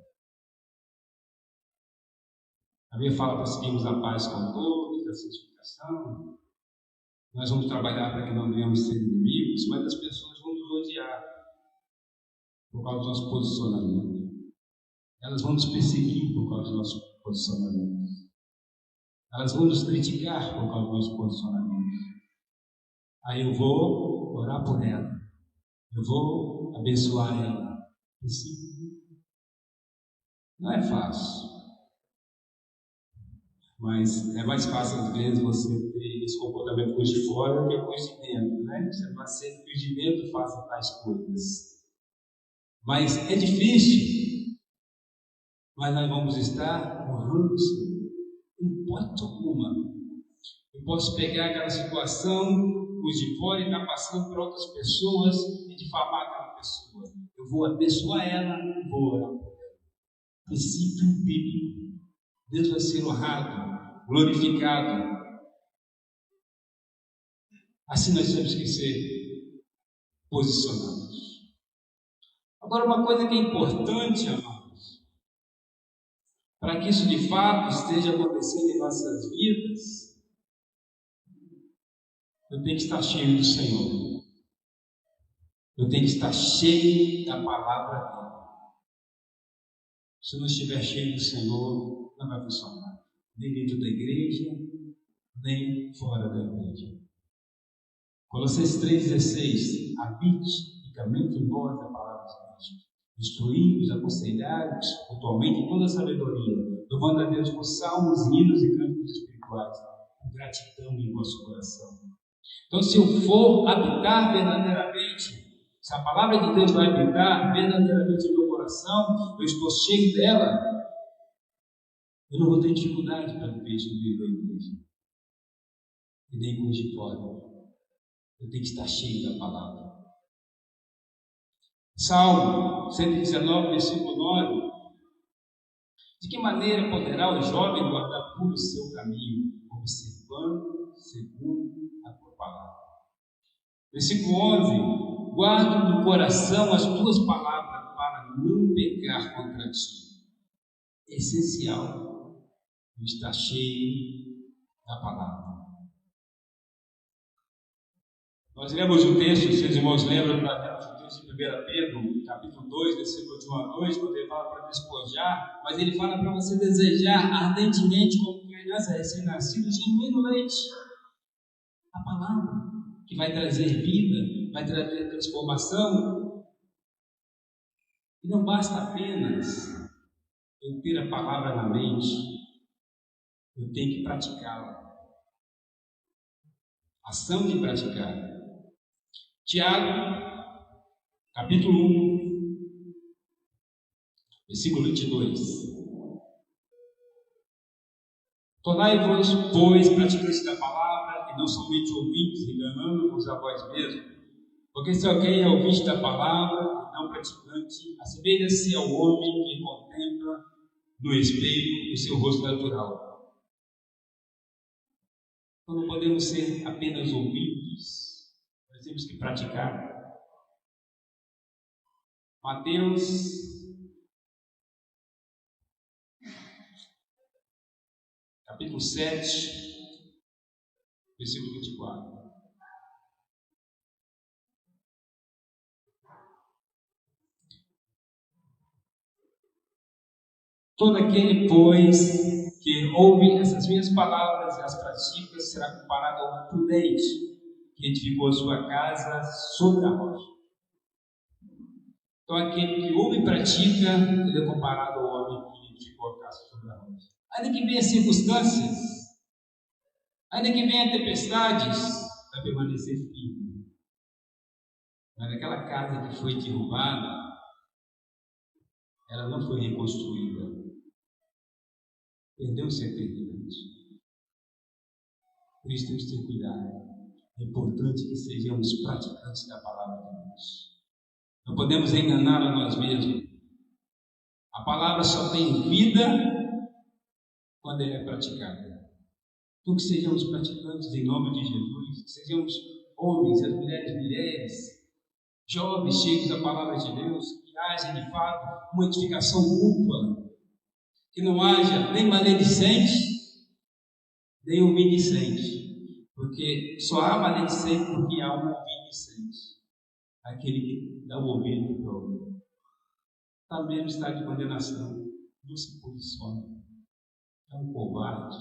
A Bíblia fala para seguirmos a paz com todos, a santificação. Nós vamos trabalhar para que não venhamos ser inimigos, mas as pessoas vão nos odiar por causa do nosso posicionamento. Elas vão nos perseguir por causa do nosso posicionamento. Elas vão nos criticar por causa do nosso posicionamento. Aí eu vou orar por ela. Eu vou abençoar ela. E sim, não é fácil. Mas é mais fácil, às vezes, você ter esse comportamento com os de fora do que com os de dentro, né? Você vai ser que os de dentro façam tais coisas. Mas é difícil. Mas nós vamos estar honrando o Senhor. Em hipótese alguma. Eu posso pegar aquela situação, os de fora, e estar passando por outras pessoas e difamar aquela pessoa. Eu vou abençoar ela e vou orar por ela. Princípio bíblico. Deus vai ser honrado, glorificado. Assim nós temos que ser posicionados. Agora, uma coisa que é importante, amados, para que isso de fato esteja acontecendo em nossas vidas, eu tenho que estar cheio do Senhor. Eu tenho que estar cheio da palavra dele. Se eu não estiver cheio do Senhor, não vai funcionar. Nem dentro da igreja, nem fora da igreja. Colossenses 3,16. Habite e caminhe em nós a palavra de Deus. Instruí-vos, aconselhai-vos mutuamente em toda a sabedoria, louvando a Deus com salmos, hinos e cânticos espirituais, com gratidão em vosso coração. Então, se eu for habitar verdadeiramente, se a palavra de Deus vai habitar verdadeiramente no meu coração, eu estou cheio dela, eu não vou ter dificuldade para viver isso no meio da igreja. e nem com os de fora. Eu tenho que estar cheio da palavra. Salmo 119, versículo 9. De que maneira poderá o jovem guardar puro o seu caminho, observando segundo a tua palavra? Versículo 11. Guarda no coração as tuas palavras para não pecar contra ti. É essencial estar cheio da palavra. Nós lemos o texto, se os irmãos lembram, nós lemos o texto de 1 Pedro, capítulo 2, versículo de 1 a 2, quando ele fala para despojar, mas ele fala para você desejar ardentemente, como criança recém-nascida, genuíno leite. A palavra, que vai trazer vida, vai trazer transformação. E não basta apenas eu ter a palavra na mente, eu tenho que praticá-la. Ação de praticar. Tiago, capítulo 1, versículo 22. Tornai-vos, pois, praticantes da palavra, e não somente ouvintes, enganando-vos a vós mesmos. Porque se alguém é ouvinte da palavra, e não praticante, assemelha-se ao homem que contempla no espelho o seu rosto natural. Então não podemos ser apenas ouvintes. Nós temos que praticar. Mateus, capítulo 7, versículo 24. Todo aquele, pois, que ouve essas minhas palavras e as pratica, será comparado ao prudente que edificou a sua casa sobre a rocha. Então, aquele que ouve e pratica, ele é comparado ao homem que edificou a casa sobre a rocha. Ainda que venha circunstâncias, ainda que venha tempestades, vai permanecer firme. Mas aquela casa que foi derrubada, ela não foi reconstruída. Perdeu sua eternidade. Por isso temos que ter cuidado. É importante que sejamos praticantes da palavra de Deus. Não podemos enganar a nós mesmos. A palavra só tem vida quando ela é praticada. Então que sejamos praticantes em nome de Jesus, que sejamos homens, as mulheres, jovens cheios da palavra de Deus, que haja de fato uma edificação mútua, que não haja nem maledicente, nem obedicente. Porque só há maledicente porque há um obedicente. Aquele que dá o ouvido para o outro. Está mesmo em estado de condenação. Não se posiciona. É um covarde.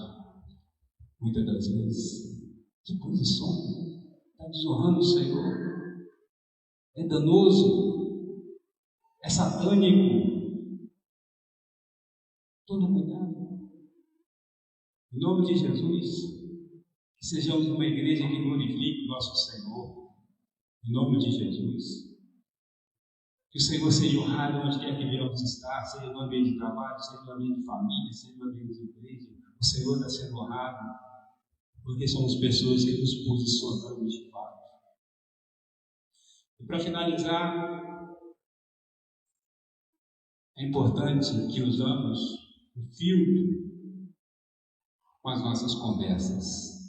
Muitas das vezes. Se posiciona. Está desonrando o Senhor. É danoso. É satânico. Todo cuidado. Em nome de Jesus. Que sejamos uma igreja que glorifique o nosso Senhor. Em nome de Jesus. Que o Senhor seja honrado onde quer que venhamos estar, seja no ambiente de trabalho, seja no ambiente de família, seja no ambiente de igreja. O Senhor está sendo honrado, porque somos pessoas que nos posicionamos de fato. E para finalizar, é importante que usamos o filtro com as nossas conversas.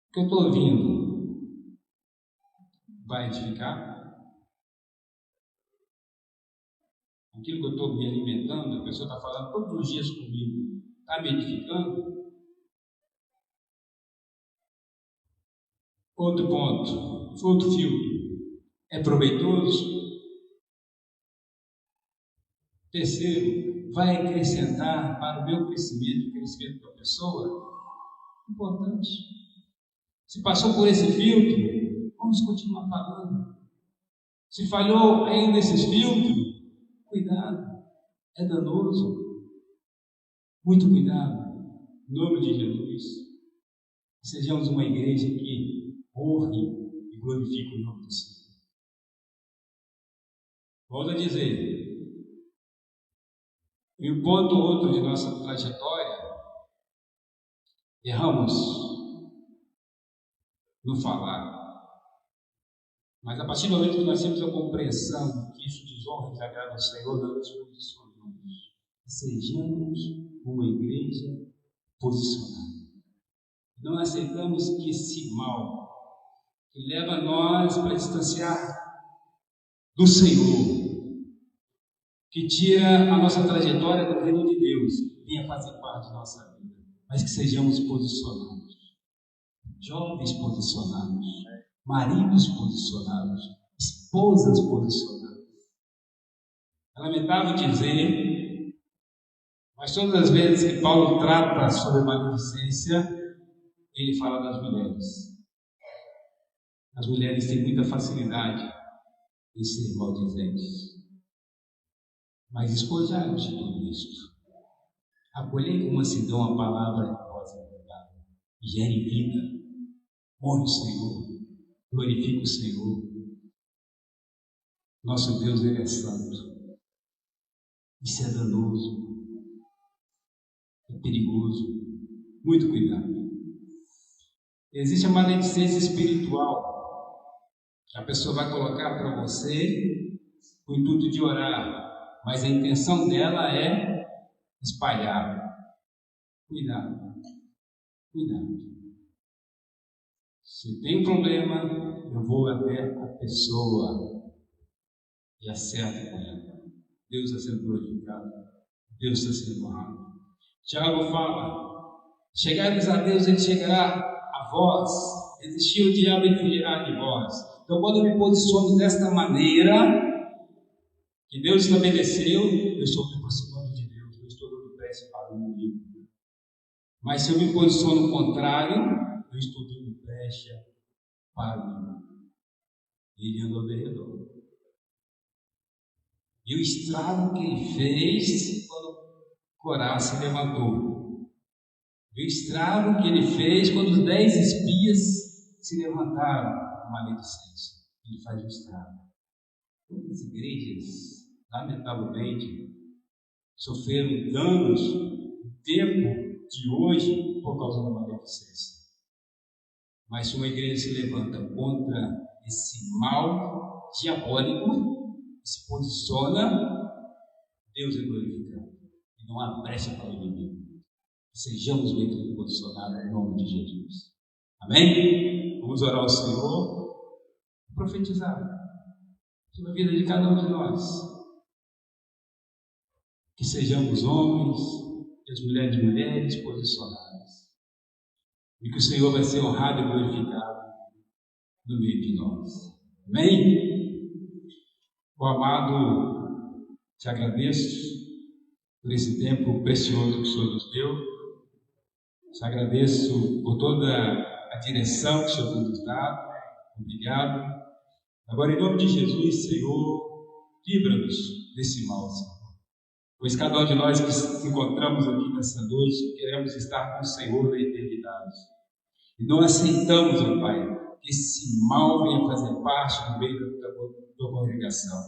O que eu estou ouvindo vai edificar? Aquilo que eu estou me alimentando, a pessoa está falando todos os dias comigo, está me edificando? Outro ponto, outro filtro, é proveitoso? Terceiro, vai acrescentar para o meu crescimento, o crescimento da pessoa? Importante. Se passou por esse filtro, vamos continuar falando. Se falhou ainda esses filtros, cuidado, é danoso. Muito cuidado, em nome de Jesus. Sejamos uma igreja que honre e glorifique o nome do Senhor. Volto a dizer, em um ponto ou outro de nossa trajetória, erramos. no falar. Mas a partir do momento que nós temos a compreensão que isso desonra e desagrada ao Senhor, nós nos posicionamos. Sejamos uma igreja posicionada. Não aceitamos que esse mal que leva nós para distanciar do Senhor, que tira a nossa trajetória do reino de Deus, venha fazer parte da nossa vida, mas que sejamos posicionados, jovens posicionados, maridos posicionados, esposas posicionadas. É lamentável dizer, mas todas as vezes que Paulo trata sobre maledicência, ele fala das mulheres. As mulheres têm muita facilidade em ser maldizentes. Mas esposados de tudo isso, acolhei com mansidão a palavra de vossa verdade, gere vida, honre o Senhor, glorifique o Senhor. Nosso Deus, Ele é santo. Isso é danoso, é perigoso. Muito cuidado. Existe a maledicência espiritual. A pessoa vai colocar para você o intuito de orar, mas a intenção dela é espalhar. Cuidado, cuidado. Se tem um problema, eu vou até a pessoa e acerto com ela. Deus está sendo glorificado, Deus está sendo honrado. Tiago fala: chegai-vos a Deus, Ele chegará a vós, resistir o diabo e fugirá de vós. Então, quando eu me posiciono desta maneira que Deus estabeleceu, eu estou me aproximando de Deus, eu estou dando brecha para o inimigo. Mas se eu me posiciono contrário, eu estou dando brecha para o inimigo. Ele anda ao redor. E o estrago que ele fez quando Corá se levantou. E o estrago que ele fez quando os 10 espias se levantaram. Maledicência. Ele faz um estrago. Muitas igrejas, lamentavelmente, sofreram danos no tempo de hoje por causa da maledicência. Mas se uma igreja se levanta contra esse mal diabólico, se posiciona, Deus é glorificado. E não há brecha para o inimigo. Sejamos uma igreja posicionada em nome de Jesus. Amém? Vamos orar ao Senhor, profetizar sobre a vida de cada um de nós. Que sejamos homens e as mulheres posicionadas. E que o Senhor vai ser honrado e glorificado no meio de nós. Amém? Ó amado, te agradeço por esse tempo precioso que o Senhor nos deu. Te agradeço por toda a direção que o Senhor tem nos dado. Obrigado. Agora, em nome de Jesus, Senhor, livra-nos desse mal, Senhor. Pois cada um de nós que nos encontramos aqui nessa noite, queremos estar com o Senhor na eternidade. E não aceitamos, ó Pai, que esse mal venha fazer parte do meio da congregação.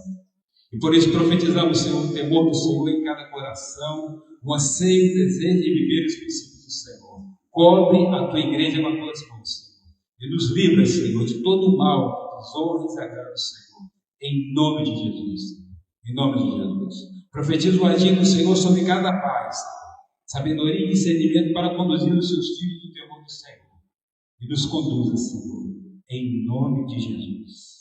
E por isso profetizamos, Senhor, o temor do Senhor em cada coração, o anseio e o desejo de viver os princípios do Senhor. Cobre a tua igreja com as tuas mãos, Senhor. E nos livra, Senhor, de todo o mal que desonra e desagrada do Senhor. Em nome de Jesus, Senhor. Em nome de Jesus. Profetizo o agir do Senhor sobre cada pai, sabedoria e discernimento para conduzir os seus filhos no temor do Senhor. E nos conduza, Senhor, em nome de Jesus.